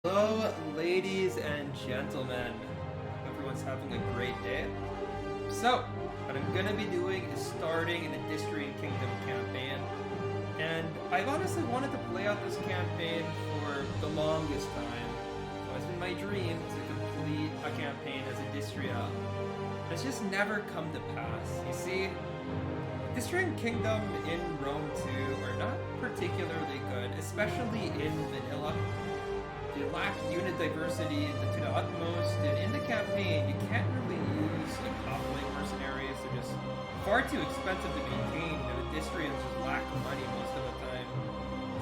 Hello, ladies and gentlemen. Hope everyone's having a great day. So, what I'm gonna be doing is starting an Odrysian Kingdom campaign, and I've honestly wanted to play out this campaign for the longest time. So it's been my dream to complete a campaign as Odrysia. It's just never come to pass. You see, Odrysian Kingdom in Rome 2 are not particularly good, especially in vanilla. They lack unit diversity to the utmost, and in the campaign, you can't really use like mercenaries. They're just far too expensive to maintain, and the Odrysians just lack money most of the time.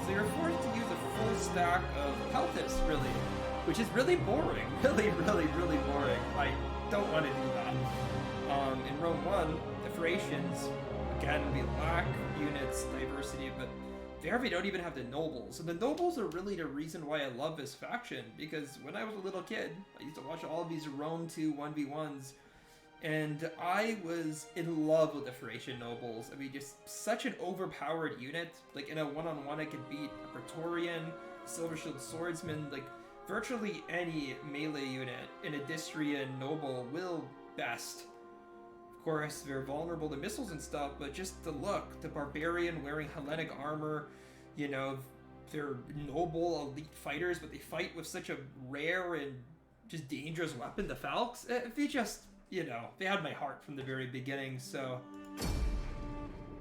So you're forced to use a full stack of peltists, really, which is really boring. Really boring. I don't want to do that. In Rome 1, the Thracians, again, we lack units diversity, but there we don't even have the nobles. And the nobles are really the reason why I love this faction, because when I was a little kid, I used to watch all of these Rome 2 1v1s, and I was in love with the Thracian nobles. I mean, just such an overpowered unit. Like, in a one-on-one, I could beat a Praetorian, Silver Shield Swordsman, like, virtually any melee unit in a Odrysian noble will best. Of course, they're vulnerable to missiles and stuff, but just the look, the barbarian wearing Hellenic armor, you know, they're noble, elite fighters, but they fight with such a rare and just dangerous weapon, the Falx. They just, you know, they had my heart from the very beginning, so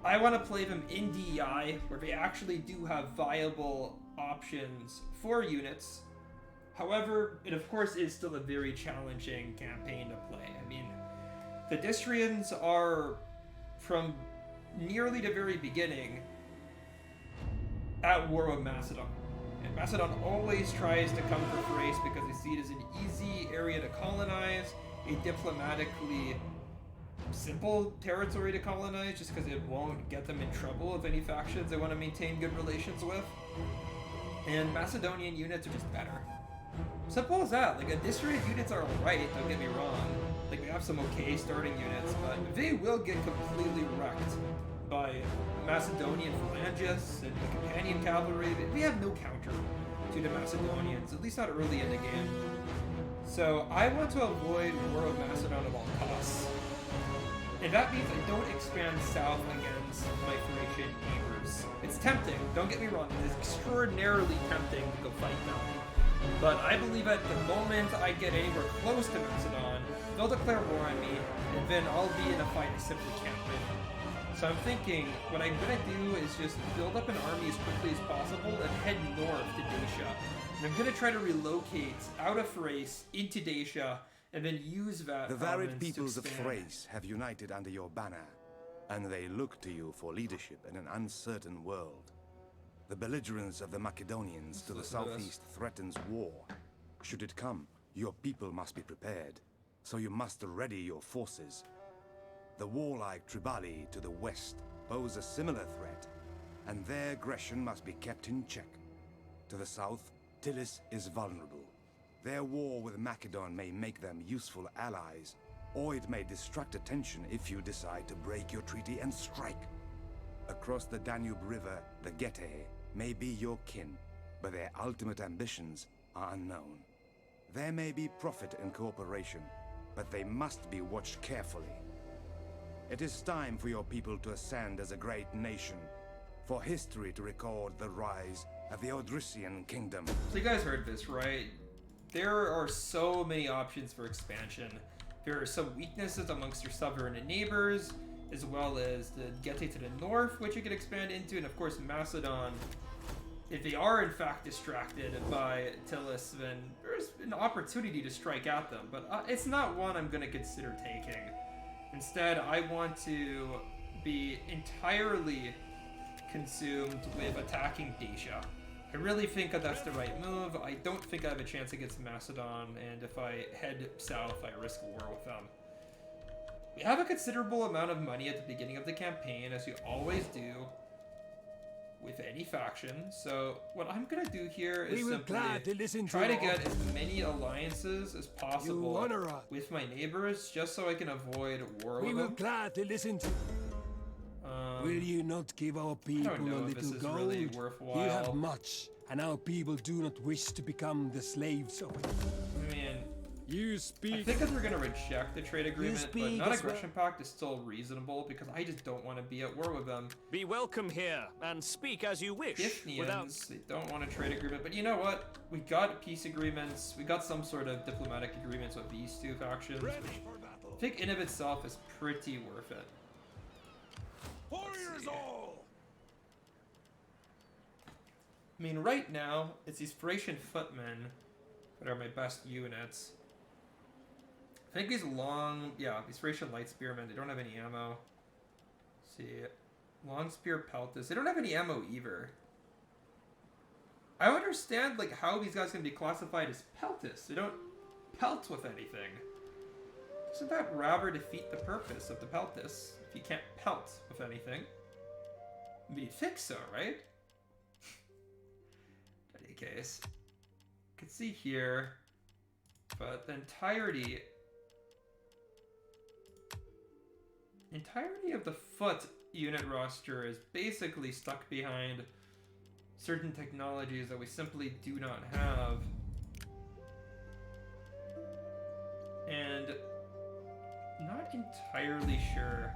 I want to play them in DEI, where they actually do have viable options for units. However, it of course is still a very challenging campaign to play. I mean, the Odrysians are, from nearly the very beginning, at war with Macedon. And Macedon always tries to come for Thrace because they see it as an easy area to colonize, a diplomatically simple territory to colonize, just because it won't get them in trouble with any factions they want to maintain good relations with. And Macedonian units are just better. Simple as that. Like, Odrysian units are alright, don't get me wrong. Like, we have some okay starting units, but they will get completely wrecked by Macedonian phalangists and the companion cavalry. We have no counter to the Macedonians, at least not early in the game. So I want to avoid War of Macedon at all costs. And that means I don't expand south against my Thracian neighbors. It's tempting, don't get me wrong, it is extraordinarily tempting to go fight them. But I believe at the moment I get anywhere close to Macedon, they'll declare war on me, and then I'll be in a fight I simply can't win. So I'm thinking, what I'm gonna do is just build up an army as quickly as possible and head north to Dacia. And I'm gonna try to relocate out of Thrace into Dacia, and then use that. The varied peoples of Thrace have united under your banner, and they look to you for leadership in an uncertain world. The belligerence of the Macedonians to the southeast threatens war. Should it come, your people must be prepared, so you must ready your forces. The warlike Tribali to the west pose a similar threat, and their aggression must be kept in check. To the south, Tilis is vulnerable. Their war with Macedon may make them useful allies, or it may distract attention if you decide to break your treaty and strike. Across the Danube River, the Getae may be your kin, but their ultimate ambitions are unknown. There may be profit in cooperation, but they must be watched carefully. It is time for your people to ascend as a great nation, for history to record the rise of the Odrysian Kingdom. So you guys heard this, right? There are so many options for expansion. There are some weaknesses amongst your southern neighbors, as well as the Getae to the north, which you can expand into, and of course Macedon. If they are in fact distracted by Tilis, then there's an opportunity to strike at them, but it's not one I'm going to consider taking. Instead, I want to be entirely consumed with attacking Dacia. I really think that that's the right move. I don't think I have a chance against Macedon, and if I head south, I risk war with them. We have a considerable amount of money at the beginning of the campaign, as you always do with any faction. So what I'm gonna do here is simply try to get as many alliances as possible with my neighbors, just so I can avoid war with them. We will gladly listen to. Will you not give our people a little gold? Really worthwhile. You have much, and our people do not wish to become the slaves of it. I mean, You I speak. think that we're gonna reject the trade agreement, but speak as non-aggression pact is still reasonable because I just don't want to be at war with them. Be welcome here, and speak as you wish, without... Gifnians, they don't want a trade agreement, but you know what? We got peace agreements, we got some sort of diplomatic agreements with these two factions, which I think in of itself is pretty worth it. Warriors all! I mean, right now, it's these Thracian footmen that are my best units. I think these these Thracian light spearmen, they don't have any ammo. Let's see, long spear peltas, they don't have any ammo either. I don't understand like how these guys can be classified as peltists. They don't pelt with anything. Doesn't that rather defeat the purpose of the peltists if you can't pelt with anything? I mean, you think so, right? In any case, you can see here, but the entirety of the foot unit roster is basically stuck behind certain technologies that we simply do not have. And not entirely sure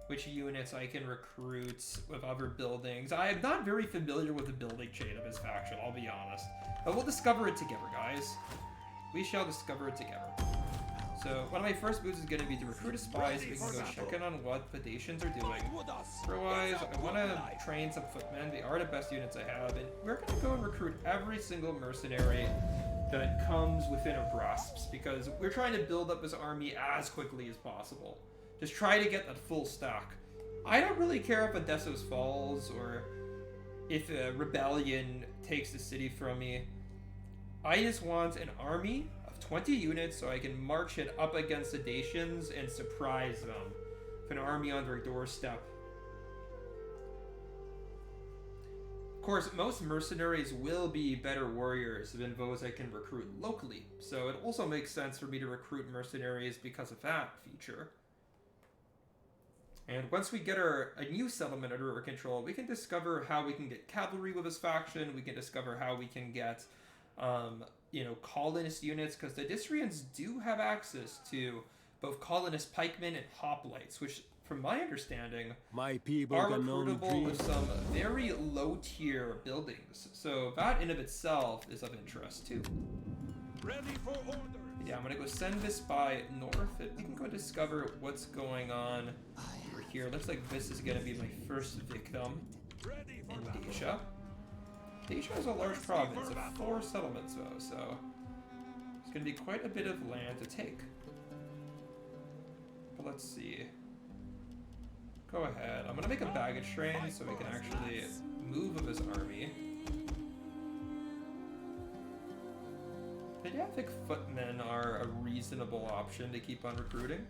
which units I can recruit with other buildings. I am not very familiar with the building chain of his faction, I'll be honest. But we'll discover it together, guys. We shall discover it together. So, one of my first moves is going to be to recruit a spy so we can go check in on what the Dacians are doing. Otherwise, I want to train some footmen. They are the best units I have, and we're going to go and recruit every single mercenary that comes within our grasps, because we're trying to build up this army as quickly as possible. Just try to get that full stack. I don't really care if Odysseus falls, or if a rebellion takes the city from me. I just want an army of 20 units so I can march it up against the Dacians and surprise them with an army on their doorstep. Of course, most mercenaries will be better warriors than those I can recruit locally, so it also makes sense for me to recruit mercenaries because of that feature. And once we get a new settlement under our control, we can discover how we can get cavalry with this faction, we can discover how we can get colonist units, because the Odrysians do have access to both colonist pikemen and hoplites, which, from my understanding, My people are can only recruitable dream. with some very low-tier buildings. So that in of itself is of interest, too. Ready for orders! Yeah, I'm gonna go send this spy north, and we can go discover what's going on over here. Looks like this is gonna be my first victim in Dacia. Dacia is a large province of 4 settlements, though, so it's going to be quite a bit of land to take. But let's see. Go ahead. I'm going to make a baggage train so we can actually move with his army. But yeah, I think footmen are a reasonable option to keep on recruiting.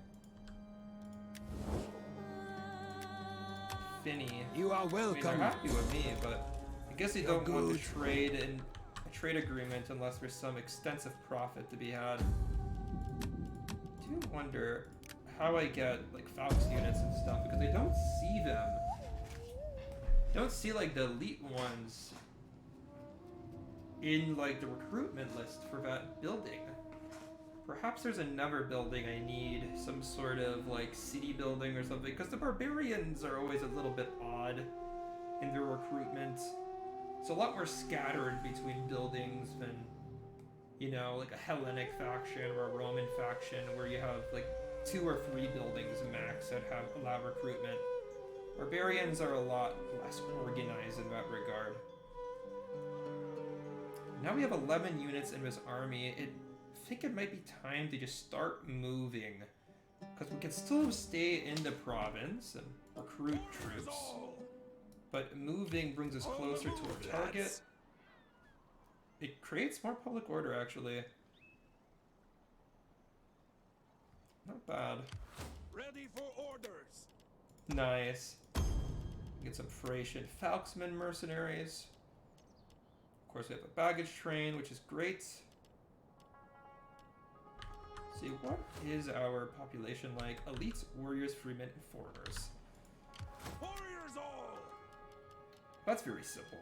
Finny. You are I mean, they're welcome. happy with me, but I guess they don't want to good. trade in a trade agreement unless there's some extensive profit to be had. I do wonder how I get like Falc's units and stuff, because I don't see them. I don't see like the elite ones in like the recruitment list for that building. Perhaps there's another building I need, some sort of like city building or something, because the barbarians are always a little bit odd in their recruitment. It's a lot more scattered between buildings than, like a Hellenic faction or a Roman faction where you have like 2 or 3 buildings max that allow recruitment. Barbarians are a lot less organized in that regard. Now we have 11 units in this army. I think it might be time to just start moving, because we can still stay in the province and recruit troops. But moving brings us closer to our target. It creates more public order, actually. Not bad. Ready for orders! Nice. Get some Thracian Falxman mercenaries. Of course, we have a baggage train, which is great. See, what is our population like? Elites, warriors, freemen, and foreigners. Warriors all! That's very simple.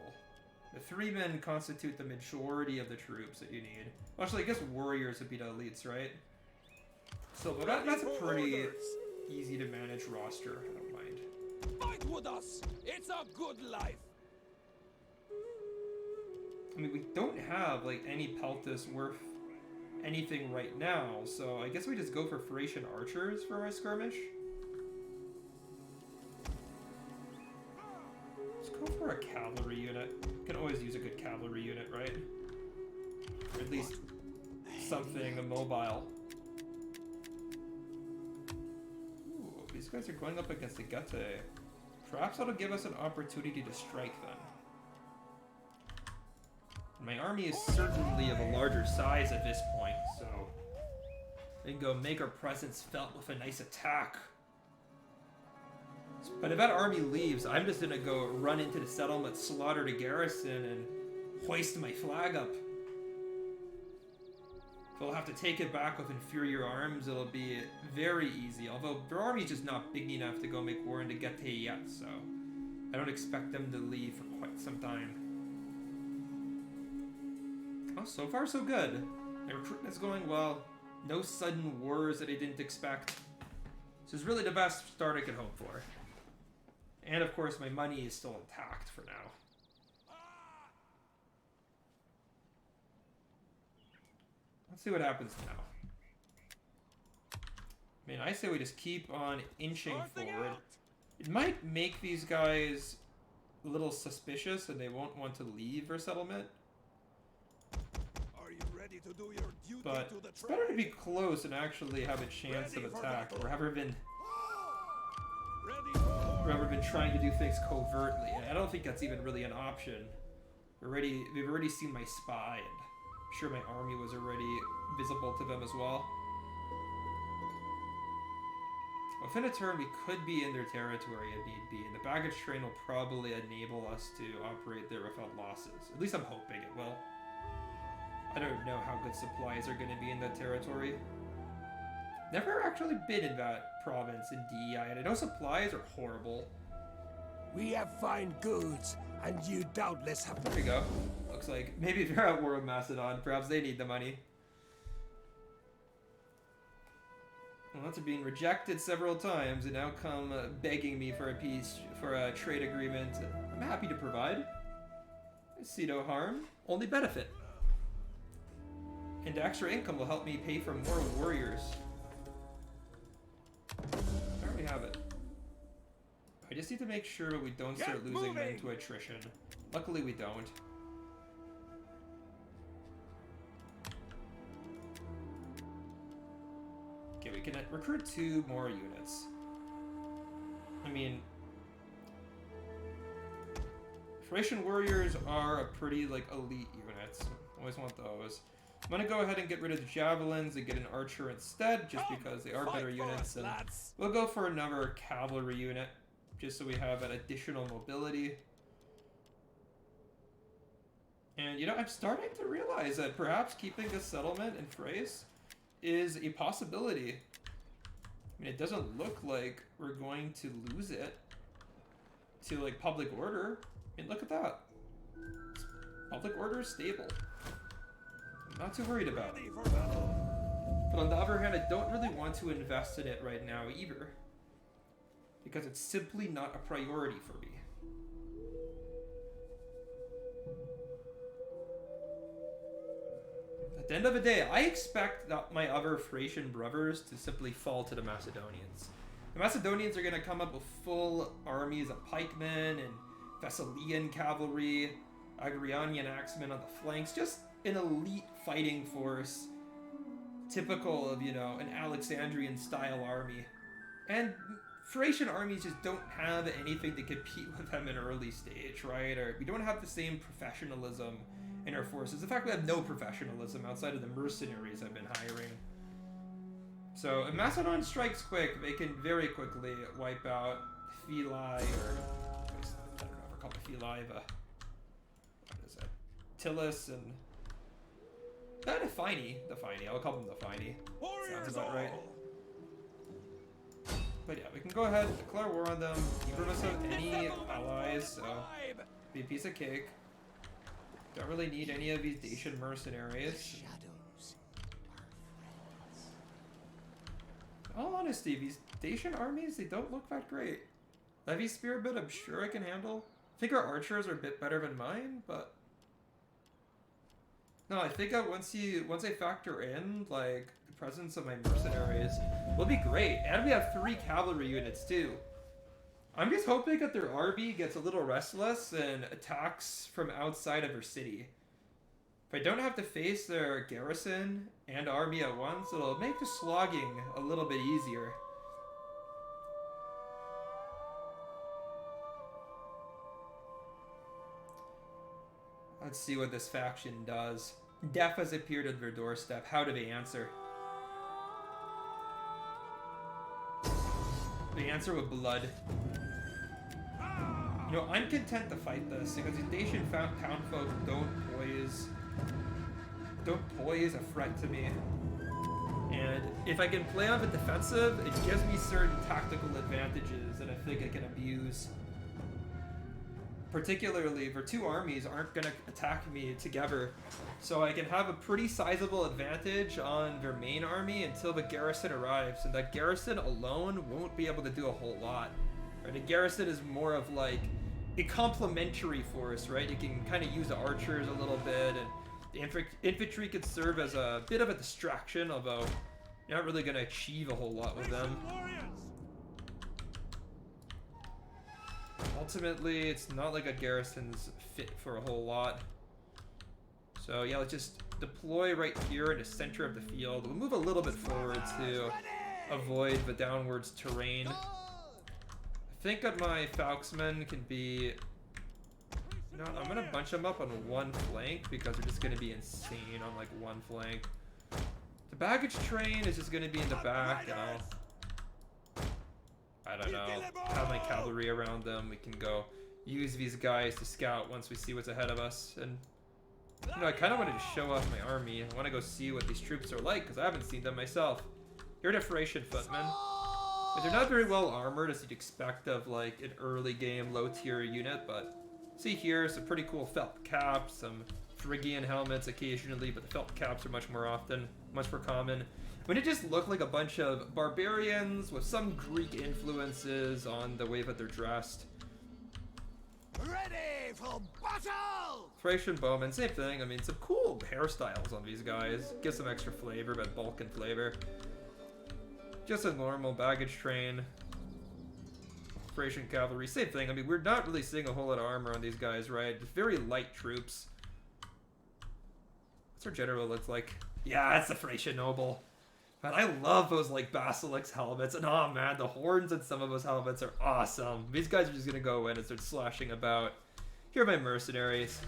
The 3 men constitute the majority of the troops that you need. Actually, I guess warriors would be the elites, right? So, but that's a pretty easy to manage roster. I don't mind. Fight with us. It's a good life. I mean, we don't have like any peltas worth anything right now, so I guess we just go for Thracian archers for our skirmish. Let's go for a cavalry unit. Can always use a good cavalry unit, right? Or at least something immobile. Ooh, these guys are going up against the Getae. Perhaps that'll give us an opportunity to strike them. My army is certainly of a larger size at this point, so we can go make our presence felt with a nice attack. But if that army leaves, I'm just gonna go run into the settlement, slaughter the garrison, and hoist my flag up. So I'll have to take it back with inferior arms. It'll be very easy, although their army's just not big enough to go make war into Getae yet, so I don't expect them to leave for quite some time. Oh, so far so good. My recruitment's going well. No sudden wars that I didn't expect. This is really the best start I could hope for. And of course, my money is still intact for now. Let's see what happens now. I mean, I say we just keep on inching forward. It might make these guys a little suspicious and they won't want to leave our settlement. To do your duty but to the it's better to be close and actually have a chance of attack, or have ever been trying to do things covertly. And I don't think that's even really an option. We've already seen my spy, and I'm sure my army was already visible to them as well. Within a turn, we could be in their territory if need be, and the baggage train will probably enable us to operate there without losses. At least I'm hoping it will. I don't know how good supplies are going to be in that territory. Never actually been in that province in DEI, and I know supplies are horrible. We have fine goods, and you doubtless have... There we go. Looks like maybe they're at war with Macedon. Perhaps they need the money. Well, after being rejected several times, and now come begging me for a peace, for a trade agreement. I'm happy to provide. I see no harm, only benefit. And extra income will help me pay for more warriors. There we have it. I just need to make sure we don't start losing men to attrition. Luckily we don't. Okay, we can recruit 2 more units. I mean, Thracian warriors are a pretty, like, elite unit. Always want those. I'm gonna go ahead and get rid of the javelins and get an archer instead, just because they are better units. And we'll go for another cavalry unit, just so we have an additional mobility. And, you know, I'm starting to realize that perhaps keeping this settlement in Thrace is a possibility. I mean, it doesn't look like we're going to lose it to, like, public order. I mean, look at that. Public order is stable. Not too worried about it. But on the other hand, I don't really want to invest in it right now either, because it's simply not a priority for me. At the end of the day, I expect that my other Thracian brothers to simply fall to the Macedonians. The Macedonians are going to come up with full armies of pikemen and Thessalian cavalry, Agrianian axemen on the flanks, just an elite fighting force, typical of, you know, an Alexandrian style army. And Thracian armies just don't have anything to compete with them in an early stage, right? Or we don't have the same professionalism in our forces. In fact, we have no professionalism outside of the mercenaries I've been hiring. So if Macedon strikes quick, they can very quickly wipe out Phili, or I don't know if we're called the Phili, what is that? Tillus and the Fini. I'll call them the Fini. Sounds about right. But yeah, we can go ahead and declare war on them. Neither of us have any allies, so be a piece of cake. Don't really need any of these Dacian mercenaries. In all honesty, these Dacian armies, they don't look that great. Heavy Spearmen, I'm sure I can handle. I think our archers are a bit better than mine, but... No, I think that once I factor in, like, the presence of my mercenaries, will be great. And we have 3 cavalry units, too. I'm just hoping that their army gets a little restless and attacks from outside of their city. If I don't have to face their garrison and army at once, it'll make the slogging a little bit easier. Let's see what this faction does. Death has appeared at their doorstep. How do they answer? They answer with blood. You know, I'm content to fight this because the Dacian townfolk don't pose a threat to me. And if I can play on the defensive, it gives me certain tactical advantages that I think I can abuse. Particularly if their 2 armies aren't going to attack me together. So I can have a pretty sizable advantage on their main army until the garrison arrives. And that garrison alone won't be able to do a whole lot. Right? The garrison is more of like a complementary force, right? You can kind of use the archers a little bit, and the infantry could serve as a bit of a distraction, although you're not really going to achieve a whole lot with them. Ultimately, it's not like a garrison's fit for a whole lot. So yeah, let's just deploy right here in the center of the field. We'll move a little bit forward to avoid the downwards terrain. I think that my Falksmen can be... You know, I'm going to bunch them up on one flank because they're just going to be insane on like one flank. The baggage train is just going to be in the back, and I don't know, have my cavalry around them. We can go use these guys to scout once we see what's ahead of us. And, you know, I kind of wanted to show off my army. I want to go see what these troops are like because I haven't seen them myself. Here are the Thracian footmen. But they're not very well armored as you'd expect of like an early game low tier unit, but see here some pretty cool felt caps, some Phrygian helmets occasionally, but the felt caps are much more common. When it just looked like a bunch of barbarians with some Greek influences on the way that they're dressed. Ready for battle! Thracian bowmen, same thing. I mean, some cool hairstyles on these guys. Gives some extra flavor, but Balkan flavor. Just a normal baggage train. Thracian cavalry, same thing. I mean, we're not really seeing a whole lot of armor on these guys, right? Just very light troops. What's our general look like? Yeah, that's the Thracian noble. Man, I love those like basilisk helmets, and oh man, the horns in some of those helmets are awesome. These guys are just gonna go in and start slashing about. Here are my mercenaries.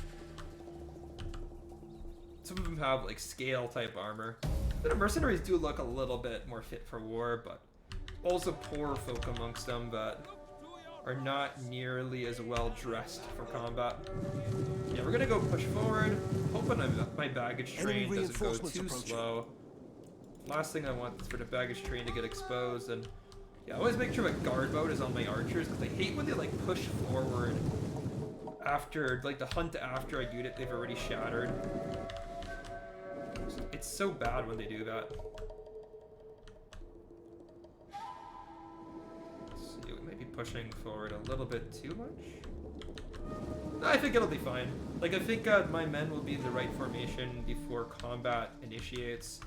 Some of them have like scale type armor. The mercenaries do look a little bit more fit for war, but also poor folk amongst them that are not nearly as well dressed for combat. Yeah, we're gonna go push forward, hoping my baggage train doesn't go too slow. Last thing I want is for the baggage train to get exposed, and yeah, I always make sure my guard mode is on my archers because I hate when they like push forward after, like, the hunt after a unit they've already shattered. It's so bad when they do that. Let's see, we might be pushing forward a little bit too much. I think it'll be fine. Like, I think my men will be in the right formation before combat initiates.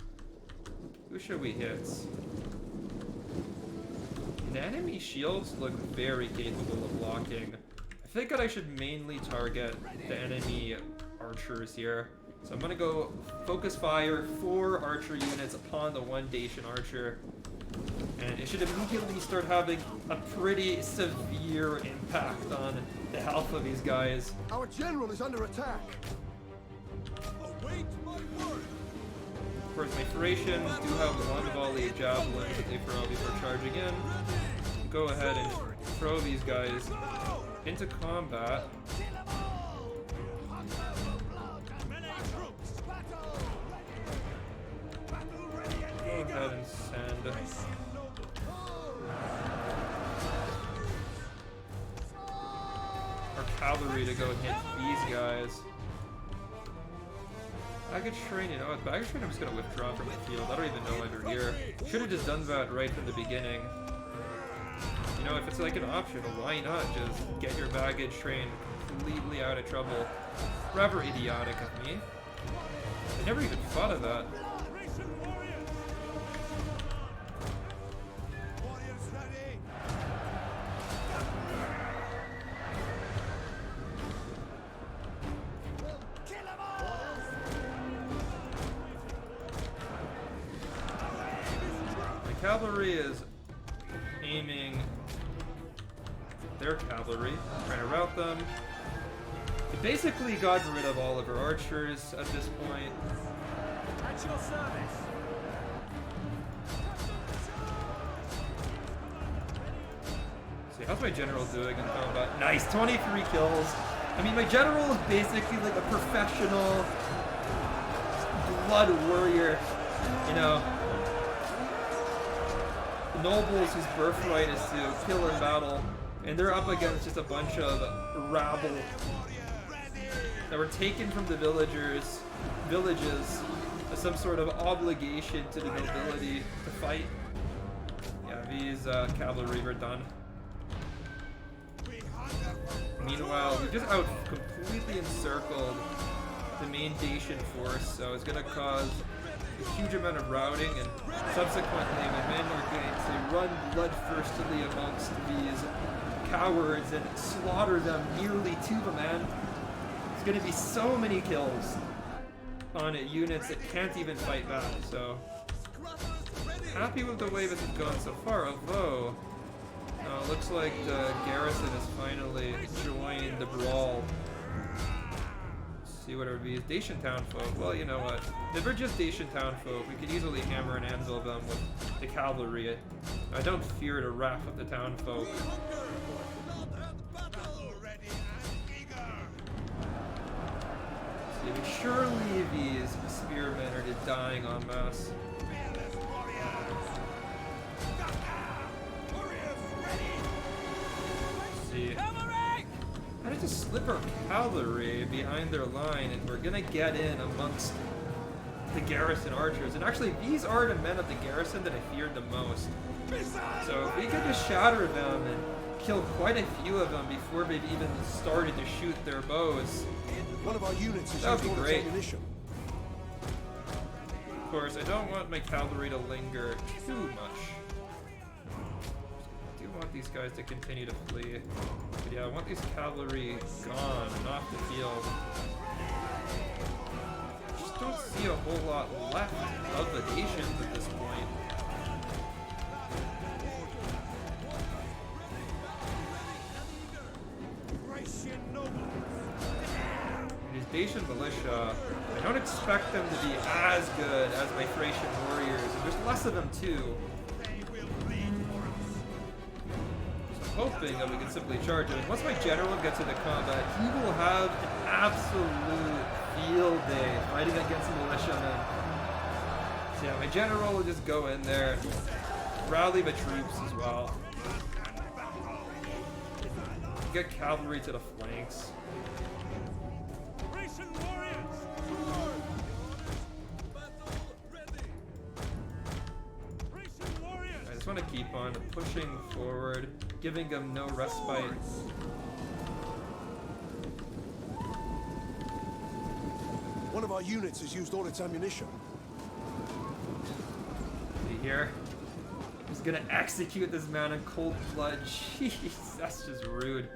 Who should we hit? The enemy shields look very capable of blocking. I think that I should mainly target the enemy archers here. So I'm gonna go focus fire 4 archer units upon the 1 Dacian archer. And it should immediately start having a pretty severe impact on the health of these guys. Our general is under attack. Await my word. Of course, my Thracians do have 1 volley of javelins that they throw before charging in. Go ahead and throw these guys into combat. Go ahead and send our cavalry to go hit these guys. Baggage train, you know what? Baggage train I'm just gonna withdraw from the field. I don't even know why they're here. Should have just done that right from the beginning. You know, if it's like an option, why not just get your baggage train completely out of trouble? Rather idiotic of me. I never even thought of that. My cavalry is aiming their cavalry, trying to rout them. It basically got rid of all of our archers at this point. At your service. See, how's my general doing in combat? Nice, 23 kills. I mean, my general is basically like a professional blood warrior, you know. Nobles whose birthright is to kill in battle, and they're up against just a bunch of rabble that were taken from the villages as some sort of obligation to the nobility to fight. Yeah, these cavalry were done. Meanwhile, we just completely encircled the main Dacian force, so it's going to cause a huge amount of routing, and subsequently my men are going to run bloodthirstily amongst these cowards and slaughter them nearly to the man. There's going to be so many kills on units that can't even fight back, so happy with the way this has gone so far, although it looks like the garrison has finally joined the brawl. See what are these Dacian townfolk. Well, you know what? If they're just Dacian townfolk, we could easily hammer and anvil them with the cavalry. I don't fear the wrath of the townfolk. See, but surely these spearmen are just dying en masse. See. How did just slip our cavalry behind their line, and we're gonna get in amongst the garrison archers. And actually, these are the men of the garrison that I feared the most. So if we could just shatter them and kill quite a few of them before they've even started to shoot their bows, One of our units is that would be great. ammunition. Of course, I don't want my cavalry to linger too much. I do want these guys to continue to flee. But yeah, I want these cavalry gone and off the field. I just don't see a whole lot left of the Dacians at this point. These Dacian militia, I don't expect them to be as good as my Thracian warriors, and there's less of them too. Hoping that we can simply charge him. Once my general gets into combat, he will have an absolute field day fighting against militiamen. So yeah, my general will just go in there and rally the troops as well. Get cavalry to the flanks. I just want to keep on pushing forward, giving them no respite. One of our units has used all its ammunition. See here? He's gonna execute this man in cold blood. Jeez, that's just rude.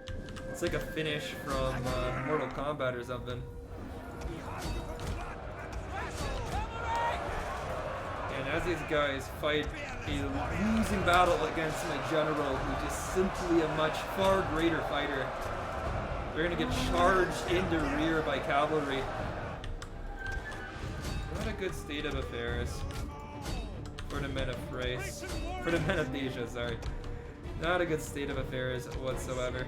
It's like a finish from Mortal Kombat or something. And as these guys fight a losing battle against my general, who's just simply a much far greater fighter, they're gonna get charged in the rear by cavalry. Not a good state of affairs for the men of Thrace. For the men of Dacia, sorry. Not a good state of affairs whatsoever.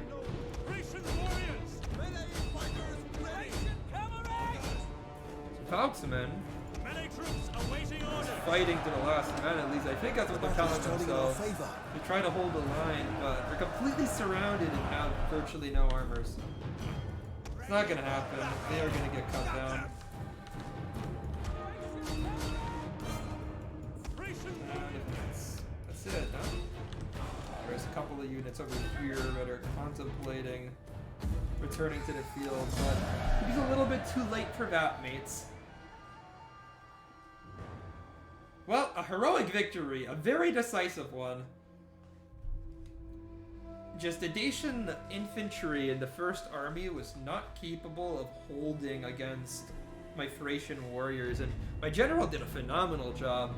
Falksmen fighting to the last man, at least. I think that's what they're telling themselves. They're trying to hold the line, but they're completely surrounded and have virtually no armors. It's not gonna happen. They are gonna get cut down. couple of units over here that are contemplating returning to the field, but he's a little bit too late for that, mates. Well, a heroic victory, a very decisive one. Just the Dacian infantry in the First Army was not capable of holding against my Thracian warriors, and my general did a phenomenal job.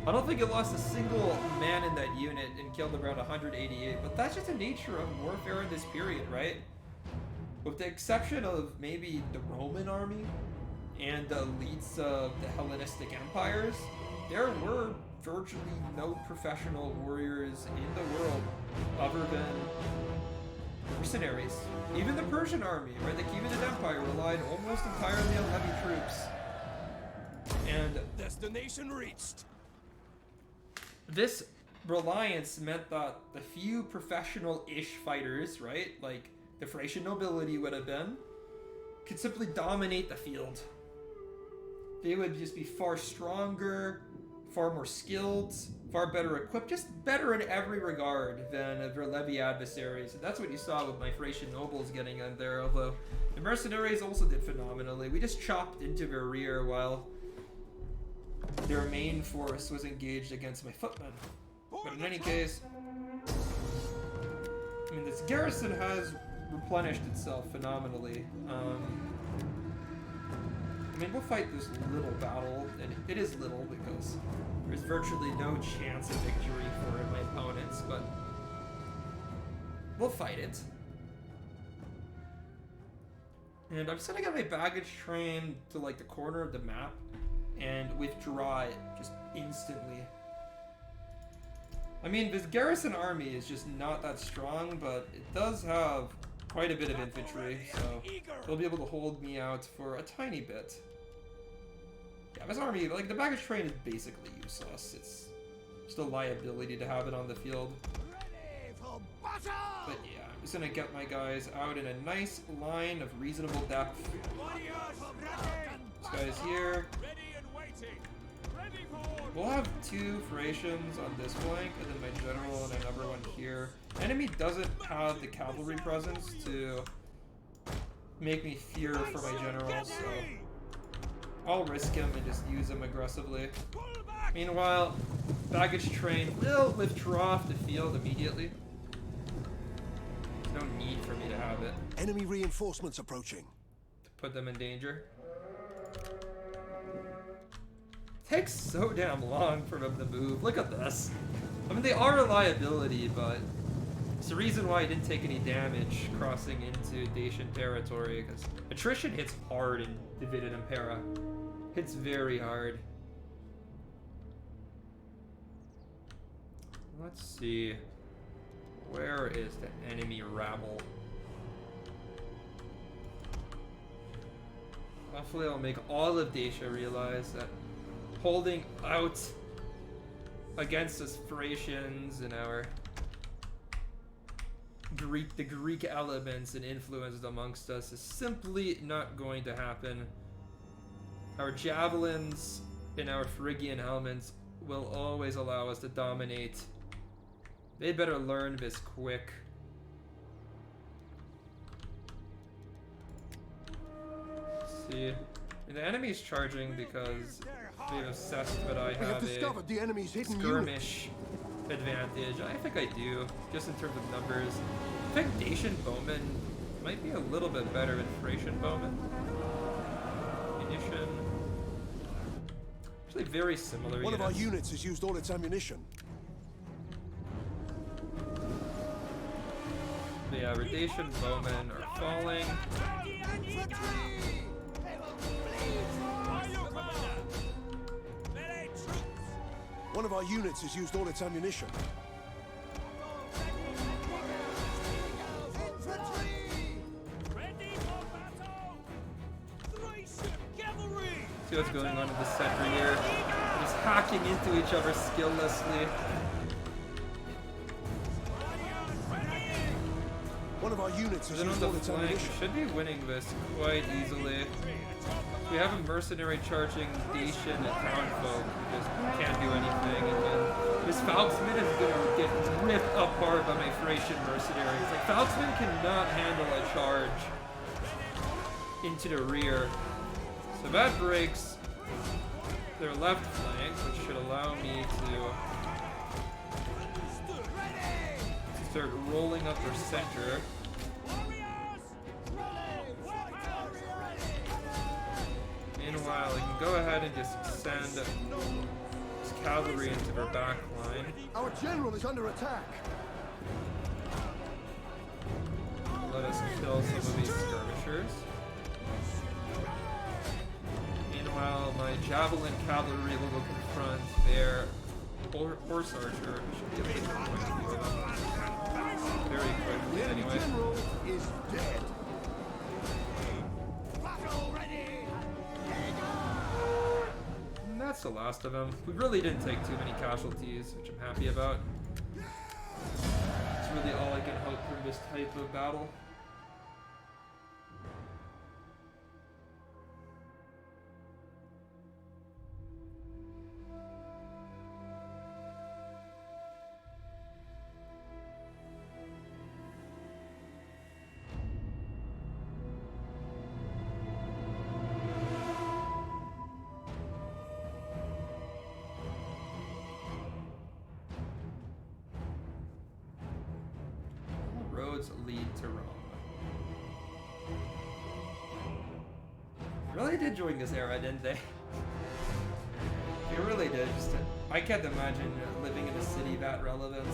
I don't think he lost a single man in that unit and killed around 188, but that's just the nature of warfare in this period, right? With the exception of maybe the Roman army and the elites of the Hellenistic empires, there were virtually no professional warriors in the world other than mercenaries. Even the Persian army, right, the Achaemenid Empire relied almost entirely on heavy troops. And destination reached. This reliance meant that the few professional-ish fighters, right, like the Thracian nobility would have been, could simply dominate the field. They would just be far stronger, far more skilled, far better equipped, just better in every regard than their levy adversaries. And that's what you saw with my Thracian nobles getting in there, although the mercenaries also did phenomenally. We just chopped into their rear while their main force was engaged against my footmen. But in any case, I mean, this garrison has replenished itself phenomenally. I mean, we'll fight this little battle, and it is little because there's virtually no chance of victory for my opponents, but we'll fight it. And I'm sending out my baggage train to like the corner of the map and withdraw it just instantly. I mean, this garrison army is just not that strong, but it does have quite a bit of infantry, so they'll be able to hold me out for a tiny bit. Yeah, this army, like, the baggage train is basically useless. It's just a liability to have it on the field. But yeah, I'm just gonna get my guys out in a nice line of reasonable depth. This guy's here. We'll have two Thracians on this flank, and then my general and another one here. Enemy doesn't have the cavalry presence to make me fear for my general, so I'll risk him and just use him aggressively. Meanwhile, baggage train will withdraw off the field immediately. There's no need for me to have it. Enemy reinforcements approaching. To put them in danger. Takes so damn long for them to move. Look at this. I mean, they are a liability, but it's the reason why I didn't take any damage crossing into Dacian territory, because attrition hits hard in Divided Impera. Hits very hard. Let's see. Where is the enemy rabble? Hopefully I'll make all of Dacia realize that holding out against us Thracians and our the Greek elements and influences amongst us is simply not going to happen. Our javelins and our Phrygian helmets will always allow us to dominate. They better learn this quick. Let's see. The enemy's charging because they've assessed that I have a the enemy's hidden skirmish advantage. I think I do, just in terms of numbers. I think Dacian bowmen might be a little bit better than Thracian bowmen. Ammunition. Actually, very similar. One of our units has used all its ammunition. The Dacian bowmen are falling. One of our units has used all its ammunition. See what's going on in the center here. They're just hacking into each other skilllessly. One of our units has Then on used the all its flank, ammunition. we should be winning this quite easily. We have a mercenary charging Dacian townsfolk who just can't do anything, and then we This Falksman is gonna get ripped apart by my Thracian mercenaries. Like, Falksman cannot handle a charge into the rear. So that breaks their left flank, which should allow me to start rolling up their center. Meanwhile, I can go ahead and just send this cavalry into their back line. Our general is under attack. Let us kill some of these skirmishers. Meanwhile, my javelin cavalry will go confront their horse archer, who should be able to hit quite a few of them very quickly anyway. The general is dead. And that's the last of them. We really didn't take too many casualties, which I'm happy about. It's really all I can hope from this type of battle. Lead to Rome. Really did join this era, didn't they? They really did. Just I can't imagine living in a city that relevant.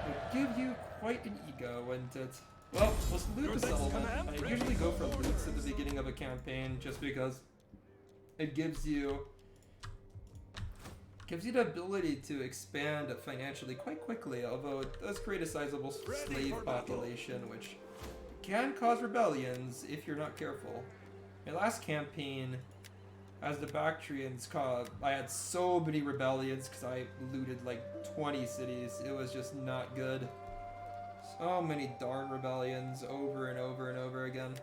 It give you quite an ego, wouldn't it? Well, let's loot the settlement. I usually go for loots at the beginning of a campaign just because it gives you the ability to expand financially quite quickly, although it does create a sizable slave population, which can cause rebellions if you're not careful. My last campaign, as the Bactrians, I had so many rebellions because I looted like 20 cities. It was just not good. So many darn rebellions over and over and over again.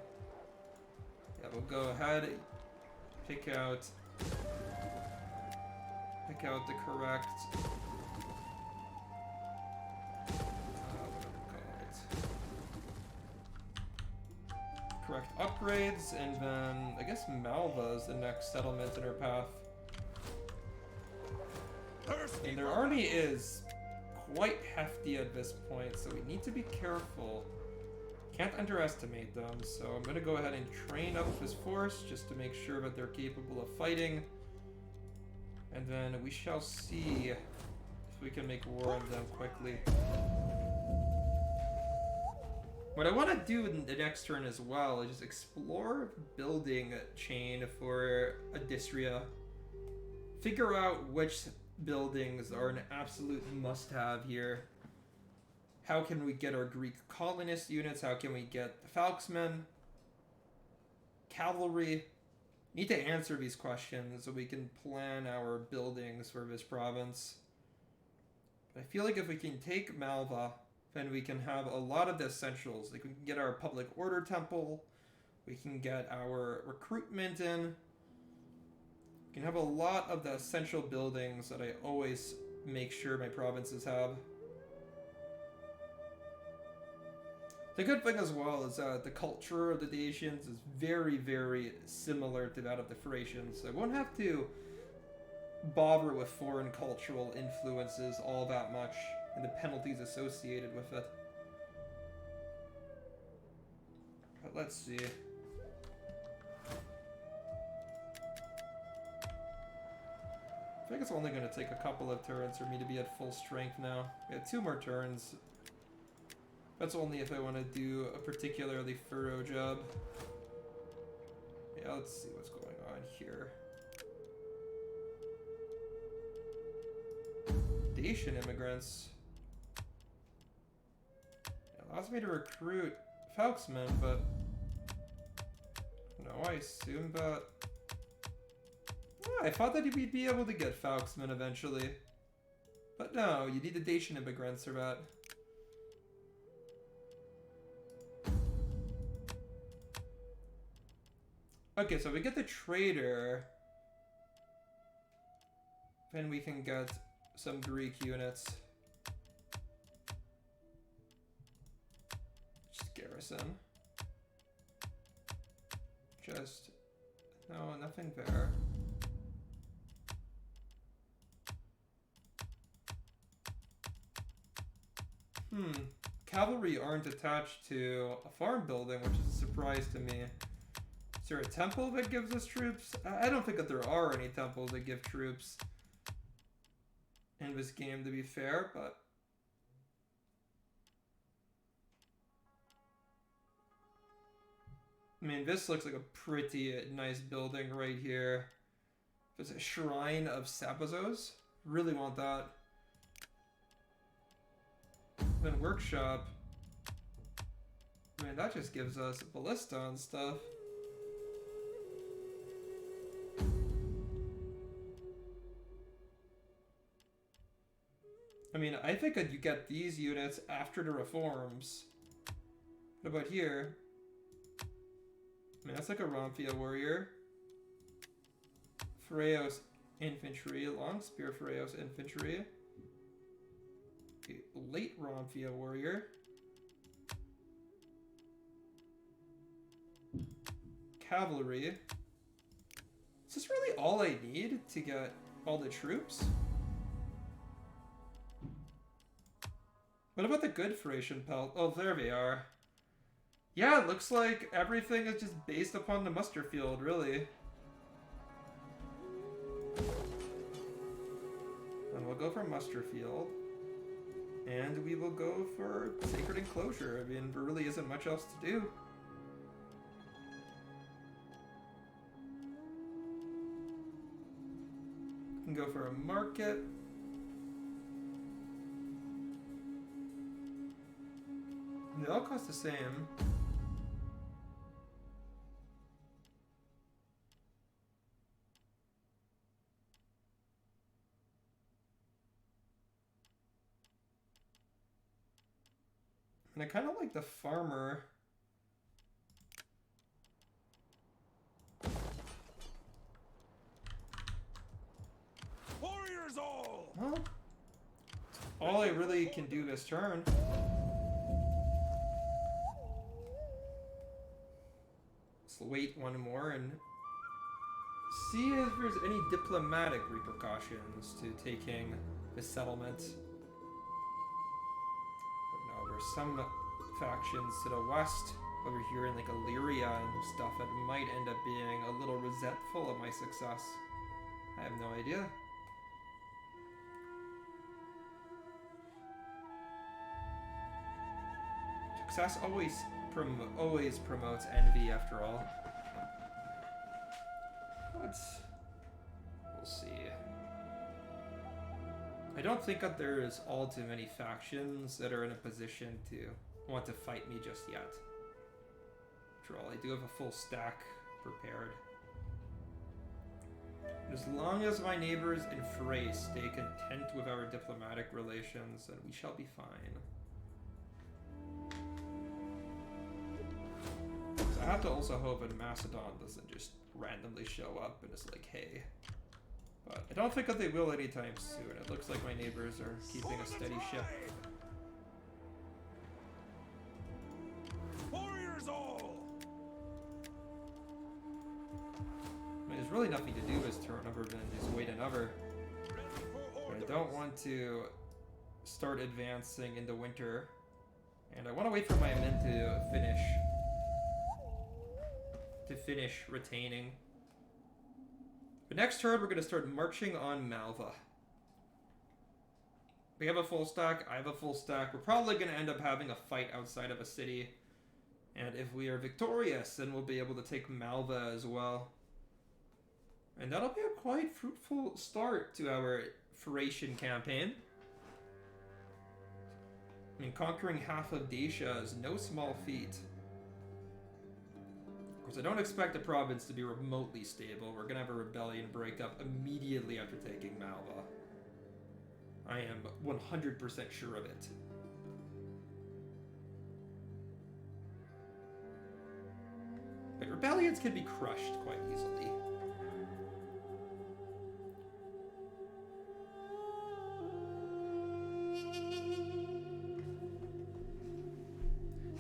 Yeah, we'll go ahead, pick out the correct correct upgrades, and then I guess Malva is the next settlement in our path. And their army is quite hefty at this point, so we need to be careful. Can't underestimate them, so I'm gonna go ahead and train up this force just to make sure that they're capable of fighting. And then we shall see if we can make war on them quickly. What I want to do in the next turn as well is just explore building chain for Odysria. Figure out which buildings are an absolute must-have here. How can we get our Greek colonist units? How can we get the Falksmen? Cavalry? Need to answer these questions so we can plan our buildings for this province. But I feel like if we can take Malva, then we can have a lot of the essentials. Like we can get our public order temple, we can get our recruitment in, we can have a lot of the essential buildings that I always make sure my provinces have. The good thing as well is that the culture of the Dacians is very, very similar to that of the Thracians. So I won't have to bother with foreign cultural influences all that much and the penalties associated with it. But let's see. I think it's only going to take a couple of turns for me to be at full strength now. We have 2 more turns. That's only if I want to do a particularly thorough job. Yeah, let's see what's going on here. Dacian immigrants. It allows me to recruit Falksmen, but no, I assume that. Oh, I thought that we'd be able to get Falksmen eventually, but no, you need the Dacian immigrants for that. Okay, so we get the trader. Then we can get some Greek units. Just garrison. Just... no, nothing there. Cavalry aren't attached to a farm building, which is a surprise to me. Is there a temple that gives us troops? I don't think that there are any temples that give troops in this game, to be fair, but... I mean, this looks like a pretty nice building right here. There's a Shrine of Sabazos. Really want that. Then Workshop. I mean, that just gives us ballista and stuff. I mean, I think that you get these units after the reforms. What about here? I mean, that's like a Ramphia warrior. Phareos infantry, long spear Phareos infantry. Late Ramphia warrior. Cavalry. Is this really all I need to get all the troops? What about the good Thracian pelt? Oh, there they are. Yeah, it looks like everything is just based upon the muster field, really. And we'll go for muster field. And we will go for sacred enclosure. I mean, there really isn't much else to do. We can go for a market. They all cost the same. And I kind of like the farmer. Warriors all! Well, all I really can do this turn. Let's wait one more and see if there's any diplomatic repercussions to taking the settlement. Some factions to the west over here in like Illyria and stuff that might end up being a little resentful of my success. I have no idea. Success always promotes envy, after all. We'll see. I don't think that there's all too many factions that are in a position to want to fight me just yet. After all, I do have a full stack prepared. As long as my neighbors in Thrace stay content with our diplomatic relations, then we shall be fine. So I have to also hope that Macedon doesn't just randomly show up and is like, hey. But I don't think that they will anytime soon. It looks like my neighbors are keeping a steady ship. Warriors all! I mean, there's really nothing to do this turn other than just wait another. But I don't want to start advancing into winter. And I want to wait for my men to finish retaining. But next turn, we're going to start marching on Malva. We have a full stack. I have a full stack. We're probably going to end up having a fight outside of a city. And if we are victorious, then we'll be able to take Malva as well. And that'll be a quite fruitful start to our Thracian campaign. I mean, conquering half of Dacia is no small feat. Of course, I don't expect the province to be remotely stable. We're going to have a rebellion break up immediately after taking Malva. I am 100% sure of it. But rebellions can be crushed quite easily.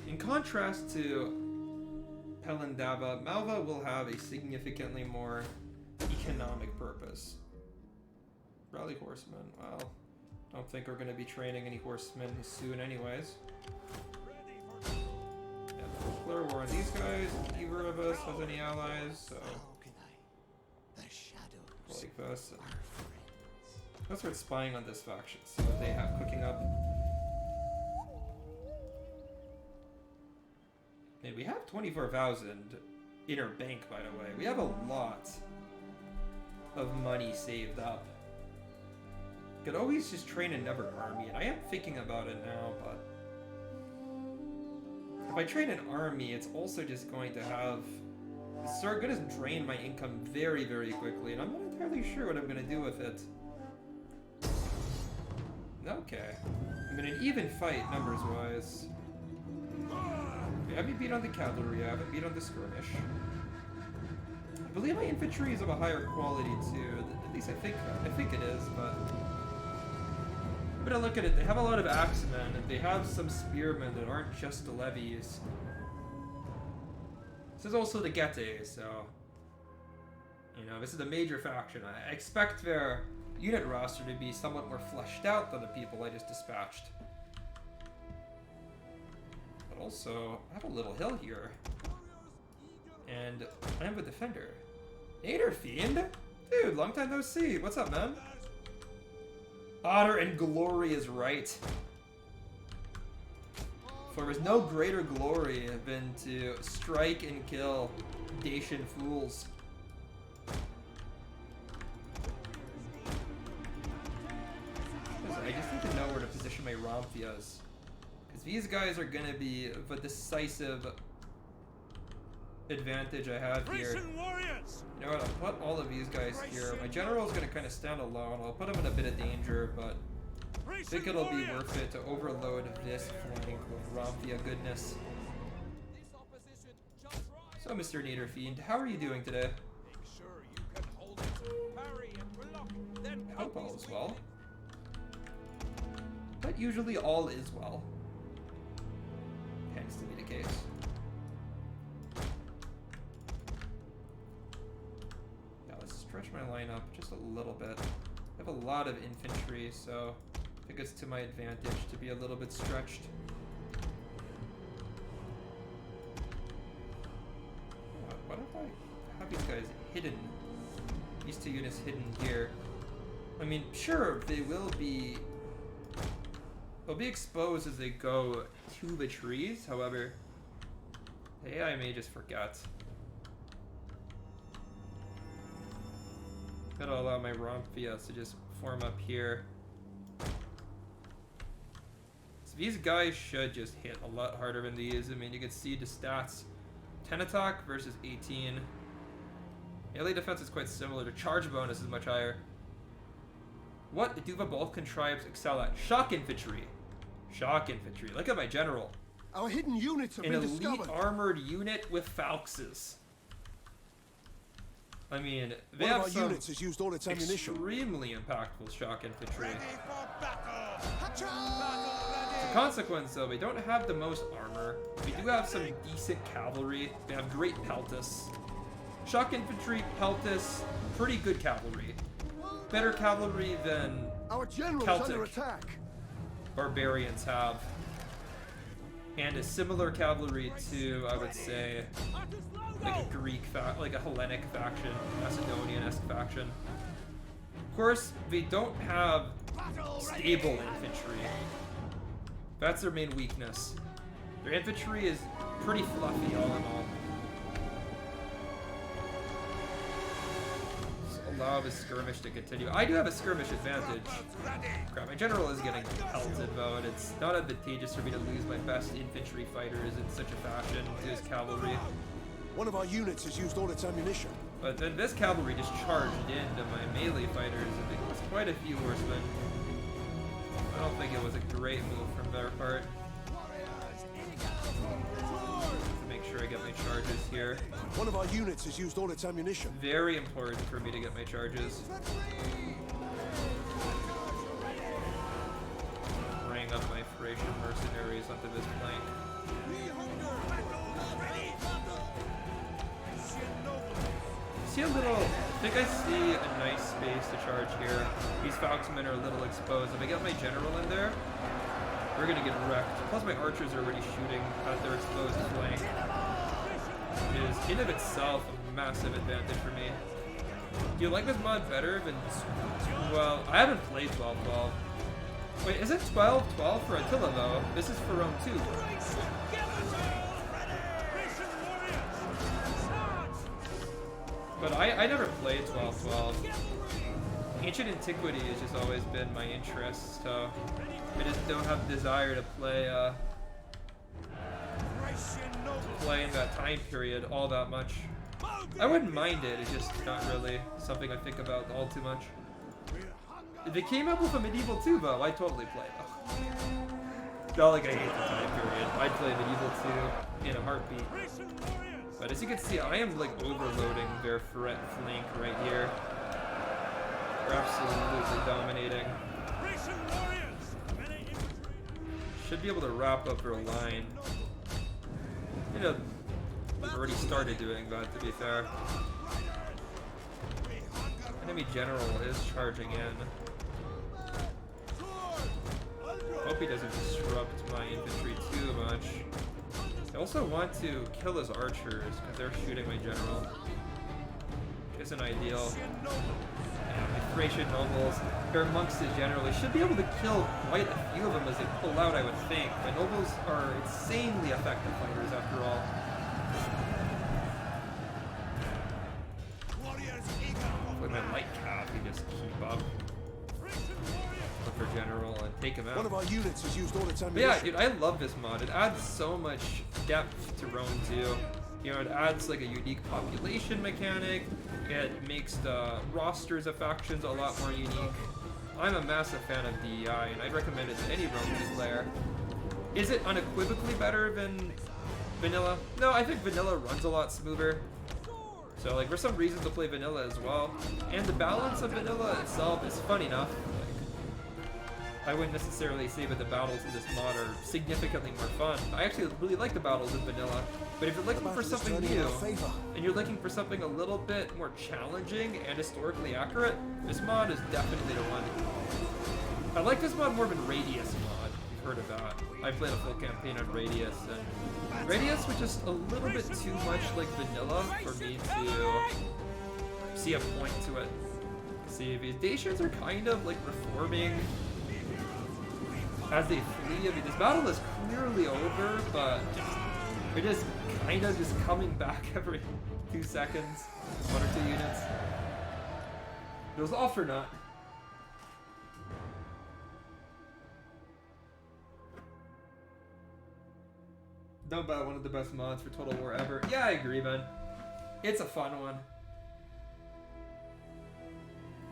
In contrast to Pelindava, Malva will have a significantly more economic purpose. Rally horsemen, well, don't think we're going to be training any horsemen soon anyways. Yeah, declare war on these guys. Neither of us has any allies, so like this. Let's start spying on this faction, see what they have cooking up. And we have 24,000 in our bank, by the way. We have a lot of money saved up. Could always just train another army, and I am thinking about it now, but if I train an army, it's also just going to have... It's going to drain my income very, very quickly, and I'm not entirely sure what I'm going to do with it. Okay. I'm in an even fight, numbers-wise. I haven't beat on the cavalry, I haven't beat on the skirmish. I believe my infantry is of a higher quality too. At least I think it is, but... But I look at it, they have a lot of axemen, and they have some spearmen that aren't just the levies. This is also the Getae, so... You know, this is a major faction. I expect their unit roster to be somewhat more fleshed out than the people I just dispatched. But also, I have a little hill here. And I am a defender. Nader Fiend? Dude, long time no see. What's up, man? Honor and glory is right. For there is no greater glory than to strike and kill Dacian fools. I just need to know where to position my Ramphias. Because these guys are going to be the decisive advantage I have here. You know what, I'll put all of these guys here. My general is going to kind of stand alone. I'll put him in a bit of danger, but I think it'll be worth it to overload this flank with Ramphia goodness. So, Mr. Niederfiend, how are you doing today? I hope all is well. But usually all is well. Tends to be the case. Now let's stretch my line up just a little bit. I have a lot of infantry, so I think it's to my advantage to be a little bit stretched. What if I have these guys hidden? These two units hidden here. I mean, sure, they will be... They'll be exposed as they go to the trees, however, the AI may just forget. Gotta allow my Ramphias to just form up here. So these guys should just hit a lot harder than these. I mean, you can see the stats. 10 attack versus 18. Melee defense is quite similar. The charge bonus is much higher. What do the Balkan tribes excel at? Shock infantry. Shock infantry. Look at my general. Our hidden units have An been elite discovered. armored unit with falxes. I mean, they One have of our some units has used all its ammunition. extremely impactful shock infantry. As a consequence, though, we don't have the most armor. We do have some decent cavalry. We have great peltis. Shock infantry, peltis, pretty good cavalry. Better cavalry than Our general Celtic is under attack. barbarians have. And a similar cavalry to, I would say, like a Greek, like a Hellenic faction, Macedonian-esque faction. Of course, they don't have stable infantry. That's their main weakness. Their infantry is pretty fluffy, all in all. Just allow the skirmish to continue. I do have a skirmish advantage. Crap, my general is getting pelted, though, and it's not advantageous for me to lose my best infantry fighters in such a fashion to his cavalry. One of our units has used all its ammunition. But then this cavalry just charged into my melee fighters, and they lost quite a few horsemen. I don't think it was a great move from their part. To make sure I I get my charges here. One of our units has used all its ammunition. Very important for me to get my charges. Bring up my Thracian mercenaries onto this flank. See a little, I think I see a nice space to charge here. These Falxmen are a little exposed. If I get my general in there, we're gonna get wrecked. Plus my archers are already shooting at their exposed flank. It is in of itself a massive advantage for me. Do you like this mod better than, well, I haven't played 12-12. Wait, is it 12-12 for Attila though? This is for Rome 2. But I never played 12-12. Ancient Antiquity has just always been my interest, so I just don't have the desire to play in that time period all that much. I wouldn't mind it, it's just not really something I think about all too much. If it came up with a Medieval 2 though, I'd totally play it. Not like I hate the time period. I'd play Medieval 2 in a heartbeat. But as you can see, I am like overloading their threat flank right here. We're absolutely dominating. Should be able to wrap up their line. You know, we've already started doing that, to be fair. Enemy general is charging in. Hope he doesn't disrupt my infantry too much. I also want to kill his archers because they're shooting my general. Isn't ideal. Yeah, my Thracian nobles, they're amongst the general. They should be able to kill quite a few of them as they pull out, I would think. My nobles are insanely effective fighters after all. With my light cap, we just keep up. Look for general and take him out. One of our units has used all its ammunition. But yeah, dude, I love this mod. It adds so much depth to Rome 2. You know, it adds like a unique population mechanic. It makes the rosters of factions a lot more unique. I'm a massive fan of DEI, and I'd recommend it to any Rome 2 player. Is it unequivocally better than vanilla? No, I think vanilla runs a lot smoother. So like, there's some reasons to play vanilla as well. And the balance of vanilla itself is fun enough. I wouldn't necessarily say that the battles in this mod are significantly more fun. I actually really like the battles in vanilla. But if you're looking for something new, and you're looking for something a little bit more challenging and historically accurate, this mod is definitely the one. I like this mod more than Radius mod, if you've heard of that. I played a full campaign on Radius, and Radius was just a little bit too much like vanilla for me to see a point to it. See, these Dacians are kind of like reforming as they flee. I mean, this battle is clearly over, but they're just kind of just coming back every 2 seconds, 1 or 2 units. It was all for naught. Don't buy one of the best mods for Total War ever. Yeah, I agree, man. It's a fun one.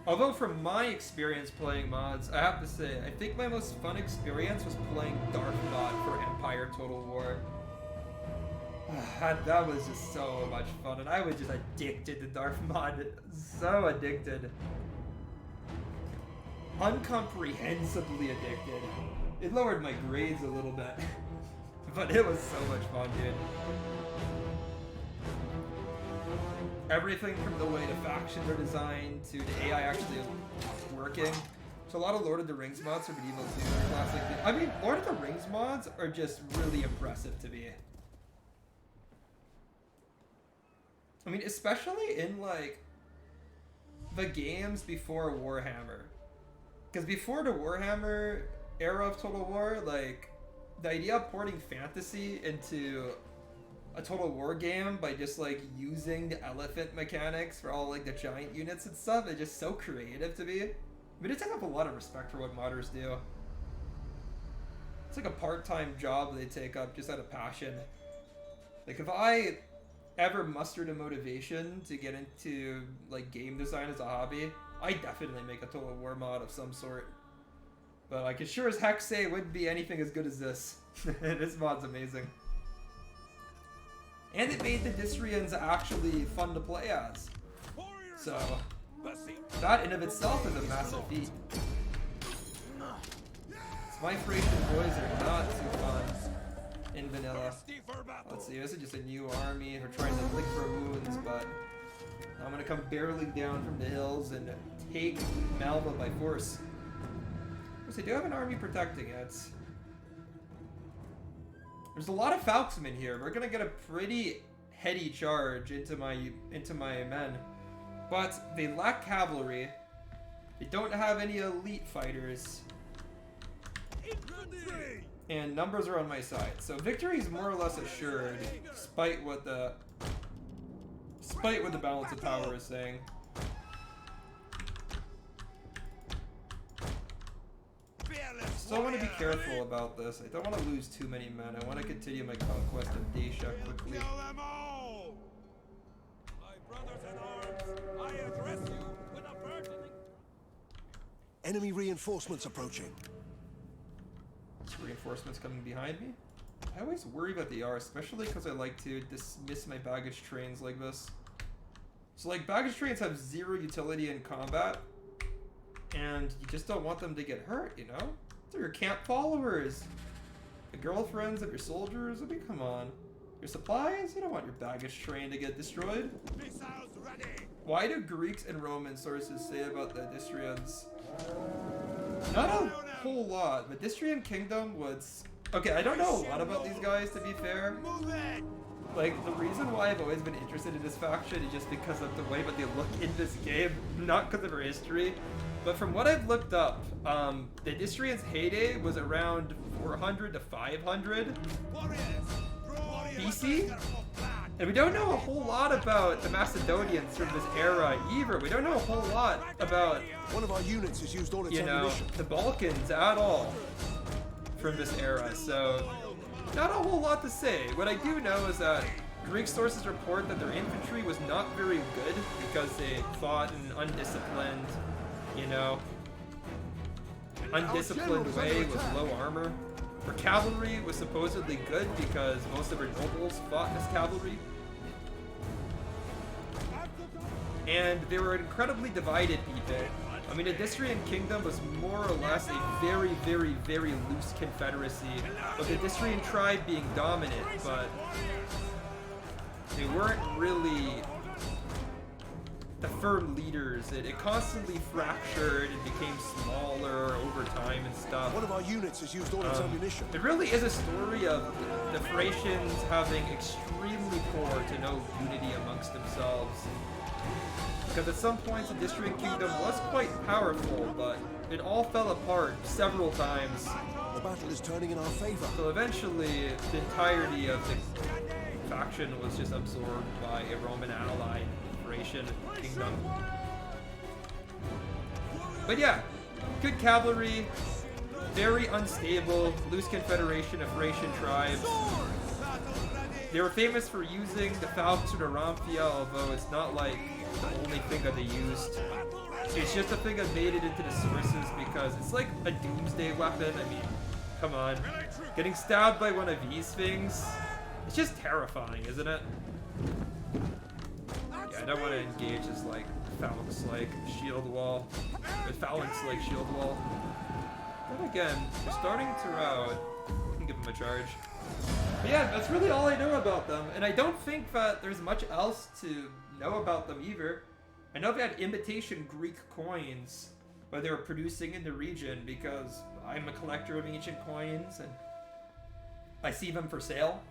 Although from my experience playing mods, I have to say, I think my most fun experience was playing Darth mod for Empire Total War. That was just so much fun, and I was just addicted to Darth mod. So addicted. Uncomprehensibly addicted. It lowered my grades a little bit. But it was so much fun, dude. Everything from the way the factions are designed to the AI actually working. So a lot of Lord of the Rings mods for Medieval 2 are classic. I mean, Lord of the Rings mods are just really impressive to me. I mean, especially in like the games before Warhammer. Because before the Warhammer era of Total War, like the idea of porting fantasy into a Total War game by just like using the elephant mechanics for all like the giant units and stuff is just so creative to me. I mean, it takes up a lot of respect for what modders do. It's like a part-time job they take up just out of passion. Like if I ever mustered a motivation to get into like game design as a hobby, I definitely make a Total War mod of some sort. But I can sure as heck say it wouldn't be anything as good as this. This mod's amazing. And it made the Distrians actually fun to play as. So, that in of itself is a massive feat. My Thracian boys are not too fun in vanilla. Let's see, this is just a new army. We're trying to lick for wounds, but I'm gonna come barreling down from the hills and take Malva by force. They do have an army protecting it. There's a lot of Falksmen here. We're gonna get a pretty heady charge into my men, but they lack cavalry. They don't have any elite fighters, and numbers are on my side. So victory is more or less assured, despite what the balance of power is saying. So I want to be careful about this. I don't want to lose too many men. I want to continue my conquest of Dacia quickly. Kill them all! My brothers in arms, I address you with a burden. Enemy reinforcements approaching. Reinforcements coming behind me? I always worry about the R, especially because I like to dismiss my baggage trains like this. So like, baggage trains have zero utility in combat, and you just don't want them to get hurt, you know? They're your camp followers, the girlfriends of your soldiers. I mean, come on. Your supplies? You don't want your baggage train to get destroyed. Missiles ready! Why do Greeks and Roman sources say about the Distrians? Not a whole lot. The Odrysian kingdom was... Okay, I don't know a lot about these guys, to be fair. Like, the reason why I've always been interested in this faction is just because of the way that they look in this game, not because of their history. But from what I've looked up, the Distrians' heyday was around 400 to 500 BC? And we don't know a whole lot about the Macedonians from this era either. We don't know a whole lot about... One of our units has used all its ammunition. The Balkans at all from this era, so not a whole lot to say. What I do know is that Greek sources report that their infantry was not very good because they fought in an undisciplined, undisciplined way with low armor. Their cavalry was supposedly good because most of their nobles fought as cavalry. And they were an incredibly divided people. I mean, the Odrysian kingdom was more or less a very, very, very loose confederacy of the Odrysian tribe being dominant, but they weren't really the firm leaders. It constantly fractured and became smaller over time and stuff. One of our units has used all its ammunition. It really is a story of the Thracians having extremely poor to no unity amongst themselves. Because at some points the Odrysian kingdom was quite powerful, but it all fell apart several times. The battle is turning in our favor. So eventually, the entirety of the faction was just absorbed by a Roman allied Thracian kingdom. But yeah, good cavalry, very unstable, loose confederation of Thracian tribes. They were famous for using the Falcons or the Ramphia, although it's not like the only thing that they used. It's just a thing that made it into the sources because it's like a doomsday weapon. I mean, come on. Getting stabbed by one of these things, it's just terrifying, isn't it? Yeah, I don't want to engage this like phalanx-like shield wall. With phalanx-like shield wall. But again, we're starting to rout. I can give them a charge. But yeah, that's really all I know about them, and I don't think that there's much else to know about them either. I know they had imitation Greek coins that they were producing in the region because I'm a collector of ancient coins and I see them for sale.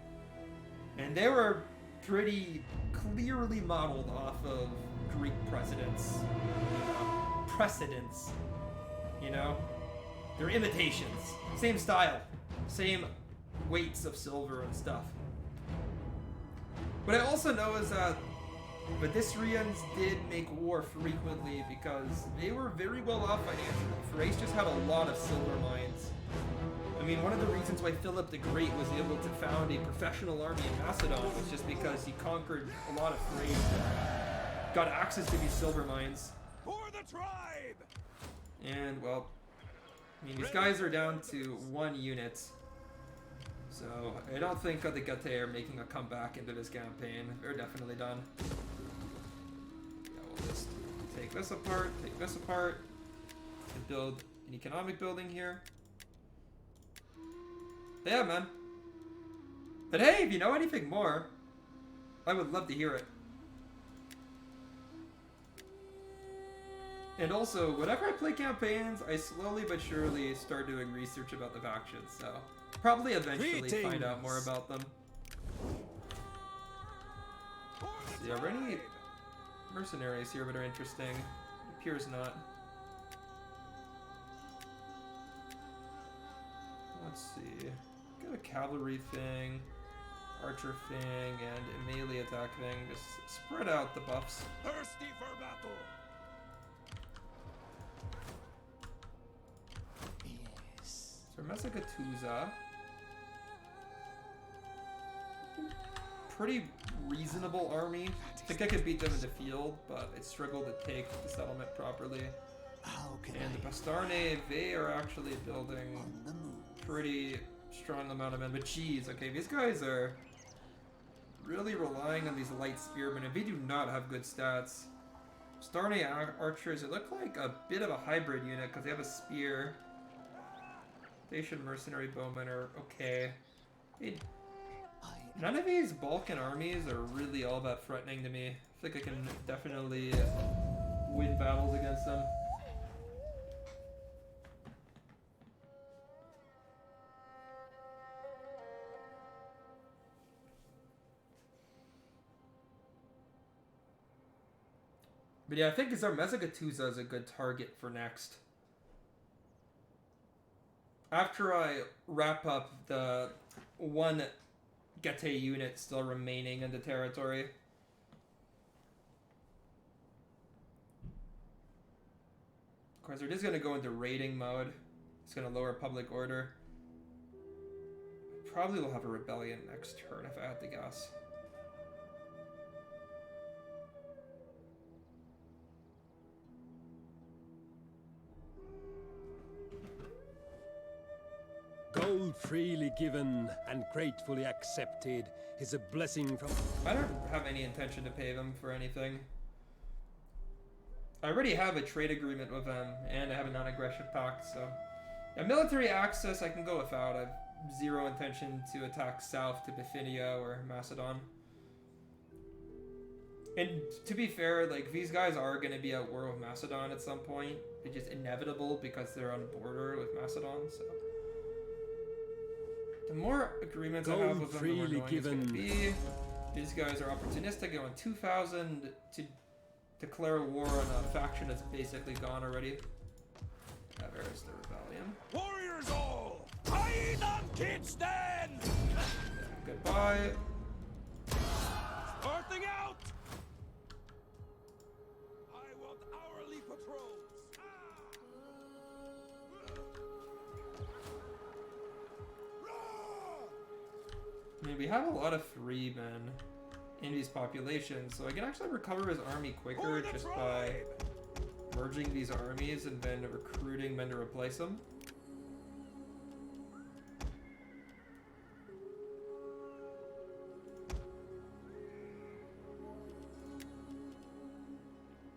And they were pretty clearly modeled off of Greek precedents. They're imitations. Same style, same weights of silver and stuff. What I also know is that the Odrysians did make war frequently because they were very well off financially. Thrace just had a lot of silver mines. I mean, one of the reasons why Philip the Great was able to found a professional army in Macedon was just because he conquered a lot of Thrace and got access to these silver mines. For the tribe! And, well, I mean, these guys are down to 1 unit. So I don't think the Gete are making a comeback into this campaign. They're definitely done. Yeah, we'll just take this apart, and build an economic building here. Yeah, man. But hey, if you know anything more, I would love to hear it. And also, whenever I play campaigns, I slowly but surely start doing research about the factions, so probably eventually find out more about them. See, are there any mercenaries here that are interesting? It appears not. Let's see. Got a cavalry thing, archer thing, and a melee attack thing. Just spread out the buffs. Thirsty for battle. So Mesagatusa. Pretty reasonable army. I think I could beat them in the field, but I struggled to take the settlement properly. And the Bastarne, they are actually building pretty strong amount of men. But geez, okay, these guys are really relying on these light spearmen, and they do not have good stats. Bastarne archers, it look like a bit of a hybrid unit because they have a spear. Station mercenary bowmen are okay. None of these Balkan armies are really all that threatening to me. I think I can definitely win battles against them. But yeah, I think Mesagatusa is a good target for next. After I wrap up the one Gete unit still remaining in the territory. Of course, they're just going to go into raiding mode. It's going to lower public order. Probably will have a rebellion next turn if I had to guess. Gold freely given and gratefully accepted is a blessing from... I don't have any intention to pay them for anything. I already have a trade agreement with them, and I have a non-aggression pact, so... Yeah, military access I can go without. I have zero intention to attack south to Bithynia or Macedon. And to be fair, like, these guys are going to be at war with Macedon at some point. It's just inevitable because they're on the border with Macedon, so... The more agreements I have with them, the more annoying it's going to be. These guys are opportunistic. They want 2,000 to declare war on a faction that's basically gone already. There's the rebellion. Warriors all! I not kids then! Goodbye. Starting out! I want hourly patrols. I mean, we have a lot of 3 men in these populations, so I can actually recover his army quicker just by merging these armies and then recruiting men to replace them.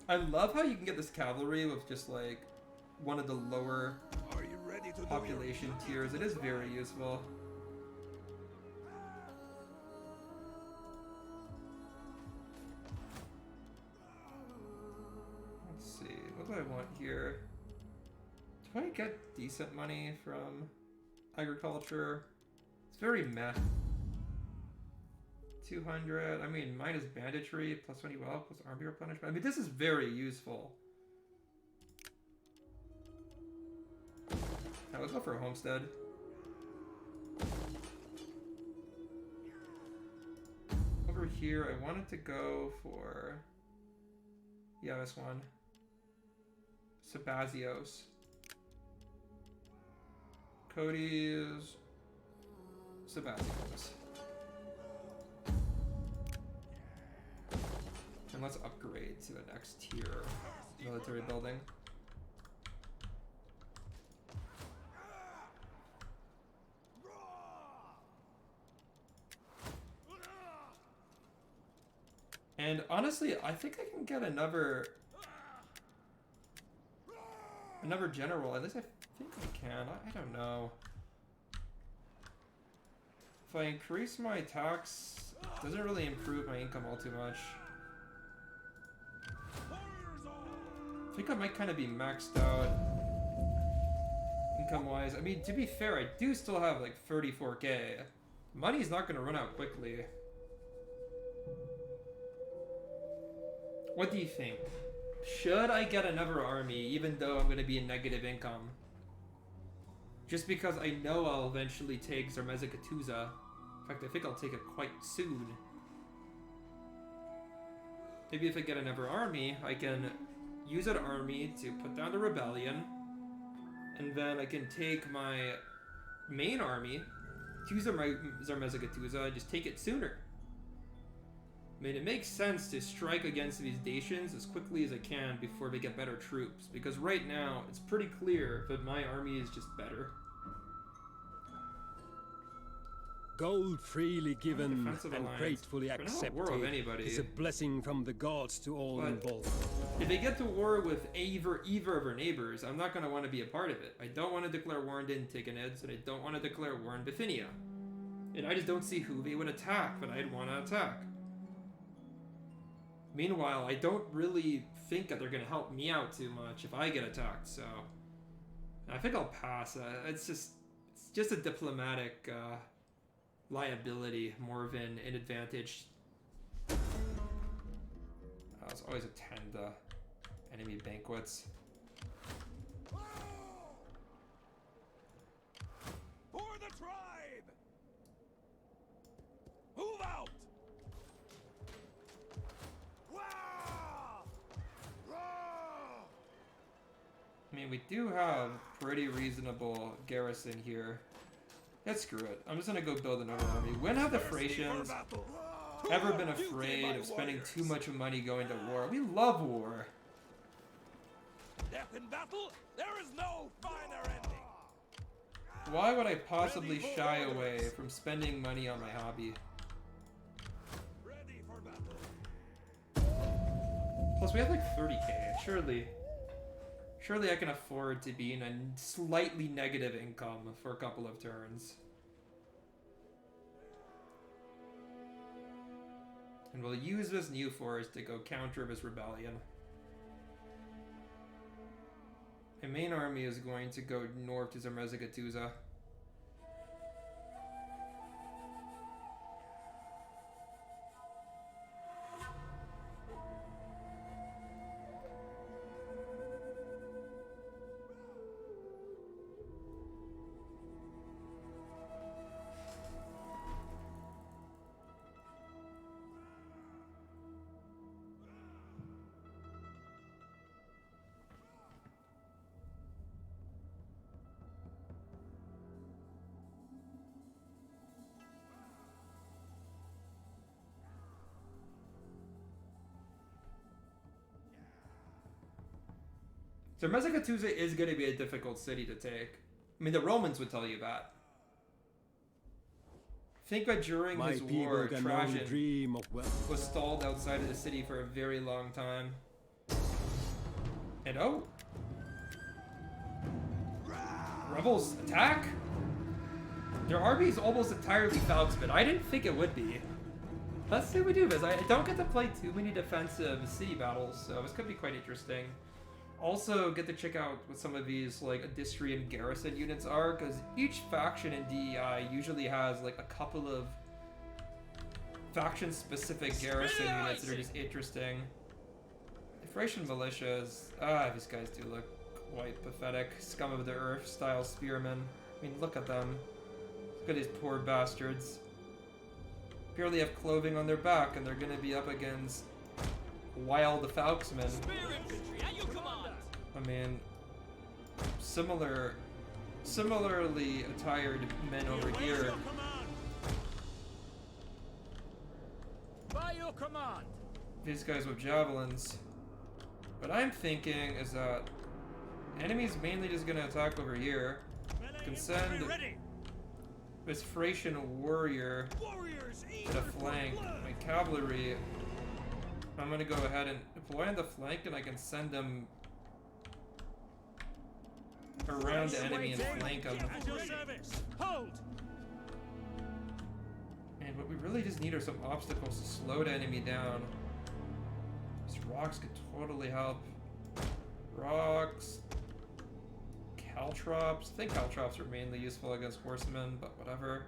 I love how you can get this cavalry with just like one of the lower population tiers. It is very useful. What do I want here? Do I get decent money from agriculture? It's very meh. 200, I mean, minus banditry, plus 20 wealth, plus army replenishment. I mean, this is very useful. Now let's go for a homestead. Over here, I wanted to go for... Yeah, this one. Sabazios. Cody's Sabazios. And let's upgrade to the next tier military building. And honestly, I think I can get another general. At least I think I can. I don't know. If I increase my tax, it doesn't really improve my income all too much. I think I might kind of be maxed out income-wise. I mean, to be fair, I do still have like 34k. Money's not going to run out quickly. What do you think? Should I get another army even though I'm going to be in negative income? Just because I know I'll eventually take Zarmezza-Katuza. In fact, I think I'll take it quite soon. Maybe if I get another army, I can use that army to put down the rebellion, and then I can take my main army to Zarmezza-Katuza and just take it sooner. I mean, it makes sense to strike against these nations as quickly as I can before they get better troops, because right now it's pretty clear that my army is just better. Gold freely given and alliance. gratefully accepted is a blessing from the gods to all involved. If they get to war with either of our neighbors, I'm not going to want to be a part of it. I don't want to declare war on Antigonids, and I don't want to declare war on Bithynia. And I just don't see who they would attack that I'd want to attack. Meanwhile, I don't really think that they're going to help me out too much if I get attacked, so I think I'll pass. It's just a diplomatic liability more than an advantage. I was always attend enemy banquets. For the tribe! Move out! I mean, we do have pretty reasonable garrison here. Let's screw it. I'm just gonna go build another army. When have the Thracians ever been afraid of spending too much money going to war? We love war. Death in battle, there is no finer ending. Why would I possibly shy away from spending money on my hobby? Ready for battle. Plus, we have like 30k. Surely I can afford to be in a slightly negative income for a couple of turns. And we'll use this new force to go counter this rebellion. My main army is going to go north to Zarmezza-Katuza. Zarmezza-Katuza is going to be a difficult city to take. I mean, the Romans would tell you that. Think that during his war, Trajan was stalled outside of the city for a very long time. And oh! Rebels attack? Their army is almost entirely Falcons, but I didn't think it would be. Let's see what we do, because I don't get to play too many defensive city battles, so this could be quite interesting. Also, get to check out what some of these like Odrysian garrison units are, because each faction in DEI usually has like a couple of faction-specific garrison units that are just interesting. The Thracian militias, these guys do look quite pathetic. Scum of the earth style spearmen. I mean, look at them. Look at these poor bastards. Barely have clothing on their back, and they're gonna be up against wild Falksmen. I mean, similarly attired men over here. By your command. These guys with javelins. What I'm thinking is that enemy's mainly just gonna attack over here. Can send this Thracian warrior to the flank. My cavalry I'm gonna go ahead and deploy on the flank, and I can send them around the enemy and flank them. At your service. Hold. And what we really just need are some obstacles to slow the enemy down. These rocks could totally help. Rocks. Caltrops. I think caltrops are mainly useful against horsemen, but whatever.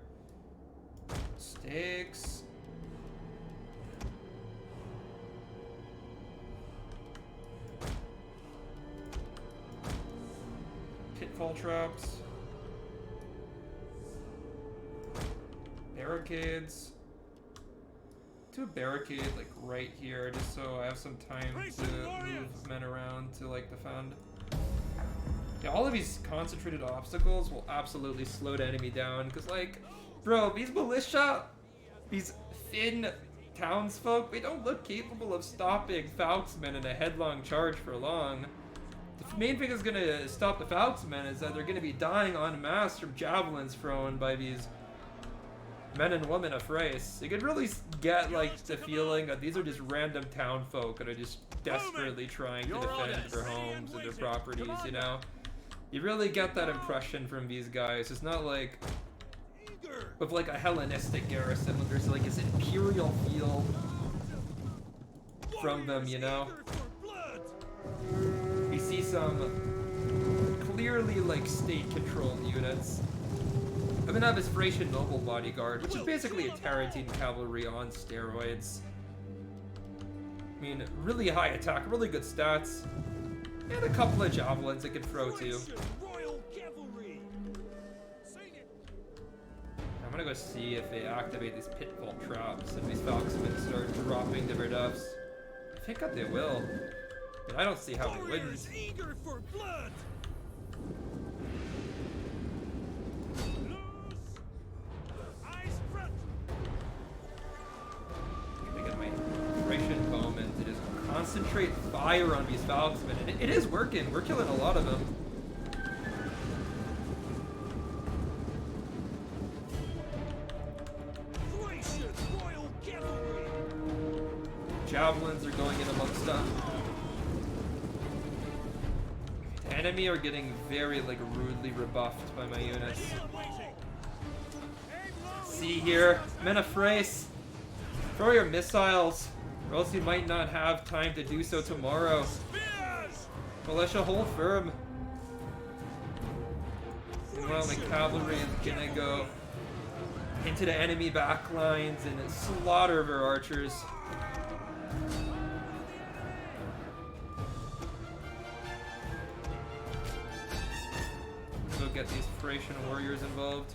Stakes. Pitfall traps. Barricades. Do a barricade like right here, just so I have some time to move men around to like defend. Yeah, all of these concentrated obstacles will absolutely slow the enemy down, because like, bro, these militia, these thin townsfolk, they don't look capable of stopping Falksmen in a headlong charge for long. The main thing that's gonna stop the Falksmen is that they're gonna be dying en masse from javelins thrown by these men and women of race. You could really get like the feeling that these are just random town folk that are just desperately trying to defend their homes and their properties, you know? You really get that impression from these guys. It's not like with like a Hellenistic garrison when there's like this imperial feel from them, you know? We see some clearly like state-controlled units. I'm gonna have this Thracian noble bodyguard, which is basically a Tarentine cavalry on steroids. I mean, really high attack, really good stats, and a couple of javelins it can throw too. I'm gonna go see if they activate these pitfall traps and these Falksmen start dropping their deaths. I think that they will. But I don't see how they wouldn't. To just concentrate fire on these Falksmen, and it is working. We're killing a lot of them. Javelins are going in amongst them. The enemy are getting very like rudely rebuffed by my units. See here, men of Thrace, throw your missiles, or else you might not have time to do so tomorrow. Militia, hold firm. Meanwhile, the cavalry is gonna go into the enemy backlines and slaughter their archers. Go get these Thracian warriors involved.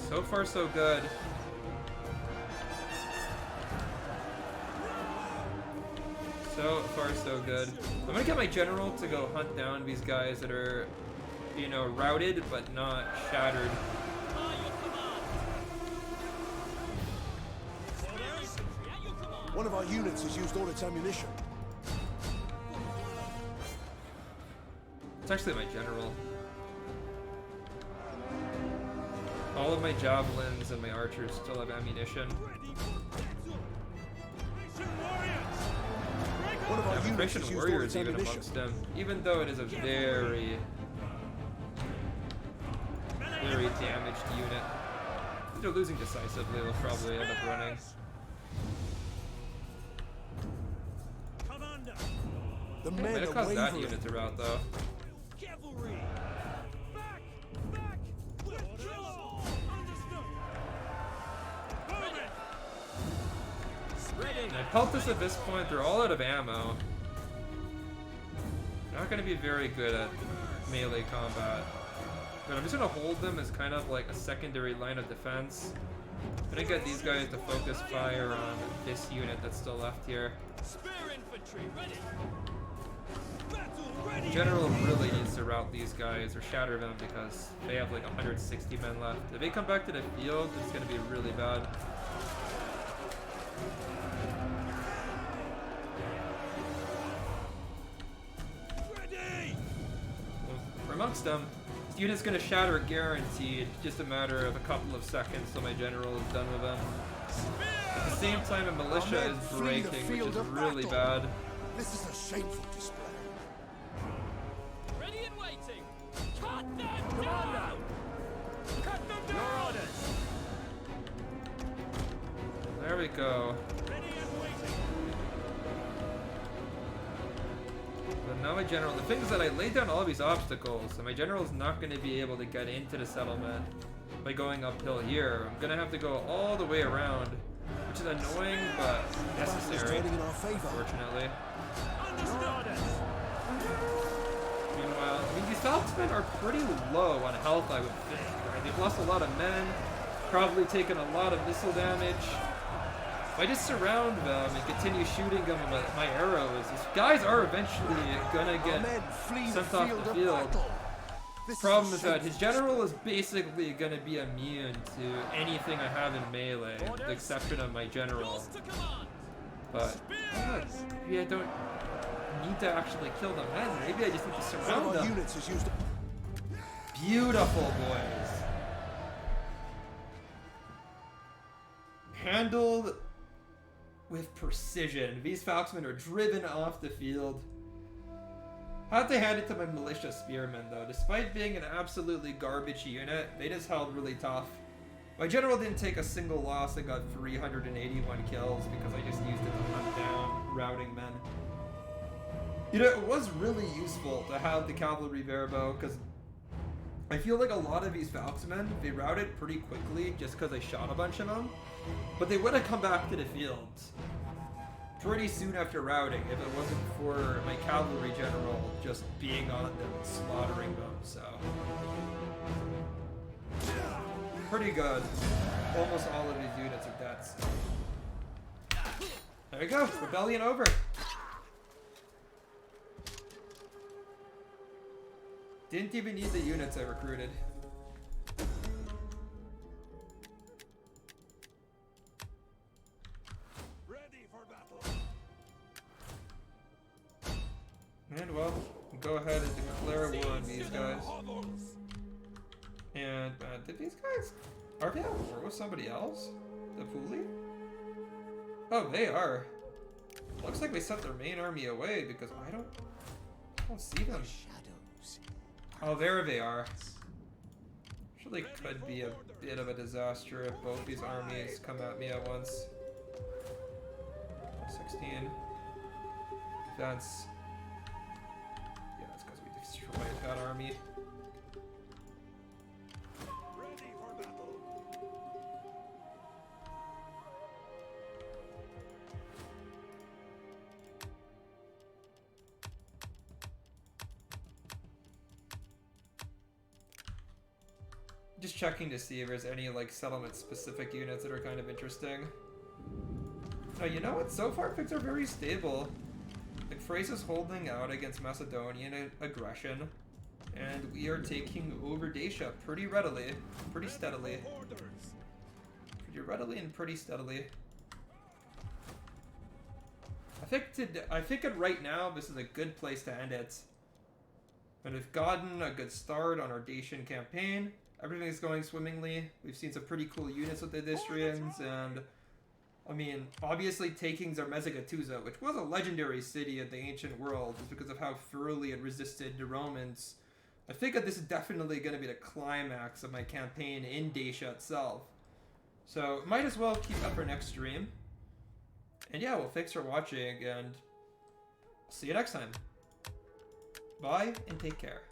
So far, so good. So far, so good. I'm gonna get my general to go hunt down these guys that are, you know, routed but not shattered. One of our units has used all its ammunition. It's actually my general. All of my javelins and my archers still have ammunition. One of our units Thracian has used all warriors its even ammunition. amongst them, even though it is a very damaged unit. If they're losing decisively, they'll probably end up running. The Might men have are caused that wavering. unit to rout though. And I felt this at this point, they're all out of ammo. Not going to be very good at melee combat. But I'm just going to hold them as kind of like a secondary line of defense. I'm going to get these guys to focus fire on this unit that's still left here. General really needs to rout these guys or shatter them because they have like 160 men left. If they come back to the field, it's going to be really bad. We're amongst them. unit's gonna shatter guaranteed. Just a matter of a couple of seconds till my general is done with them. At the same time, a militia is breaking, which is really bad. This is a shameful display. Ready and waiting. Cut them down. Cut them down. Your orders. There we go. Ready and waiting. But now my general, the thing is that I laid down all these obstacles, so my general is not going to be able to get into the settlement by going uphill here. I'm going to have to go all the way around, which is annoying, but necessary, unfortunately. Meanwhile, I mean, these Falconsmen are pretty low on health, I would think. Right? They've lost a lot of men, probably taken a lot of missile damage. If I just surround them and continue shooting them with my arrows, these guys are eventually gonna get sent off the field. Problem is that his general is basically gonna be immune to anything I have in melee, with the exception of my general. But maybe I don't need to actually kill them then. Maybe I just need to surround them. Beautiful, boys. Handled with precision. These Falconsmen are driven off the field. Had to hand it to my militia spearmen though. Despite being an absolutely garbage unit, they just held really tough. My general didn't take a single loss and got 381 kills because I just used it to hunt down routing men. You know, it was really useful to have the cavalry barebow because I feel like a lot of these Falconsmen, they routed pretty quickly just because I shot a bunch of them. But they would have come back to the field pretty soon after routing if it wasn't for my cavalry general just being on them and slaughtering them, so. Pretty good. Almost all of these units are dead. There we go, rebellion over. Didn't even need the units I recruited. Ready for battle. And well, go ahead and declare war on these guys. And did these guys, are they at war with somebody else? The Puli? Oh, they are. Looks like they sent their main army away because I don't see them. Oh, there they are. Actually could be a bit of a disaster if both these armies come at me at once. 16. Defense. Yeah, it's because we destroyed that army. Ready for battle. Just checking to see if there's any like settlement specific units that are kind of interesting. Oh, you know what? So far things are very stable. Like Thrace is holding out against Macedonian aggression, and we are taking over Dacia pretty readily, pretty steadily. Pretty readily and pretty steadily. I think that right now this is a good place to end it. And we've gotten a good start on our Dacian campaign. Everything's going swimmingly. We've seen some pretty cool units with the Odrysians, and I mean, obviously taking Zarmezza-Gattuso, which was a legendary city in the ancient world, just because of how thoroughly it resisted the Romans. I think that this is definitely going to be the climax of my campaign in Dacia itself. So, might as well keep that for next stream. And yeah, well, thanks for watching, and see you next time. Bye, and take care.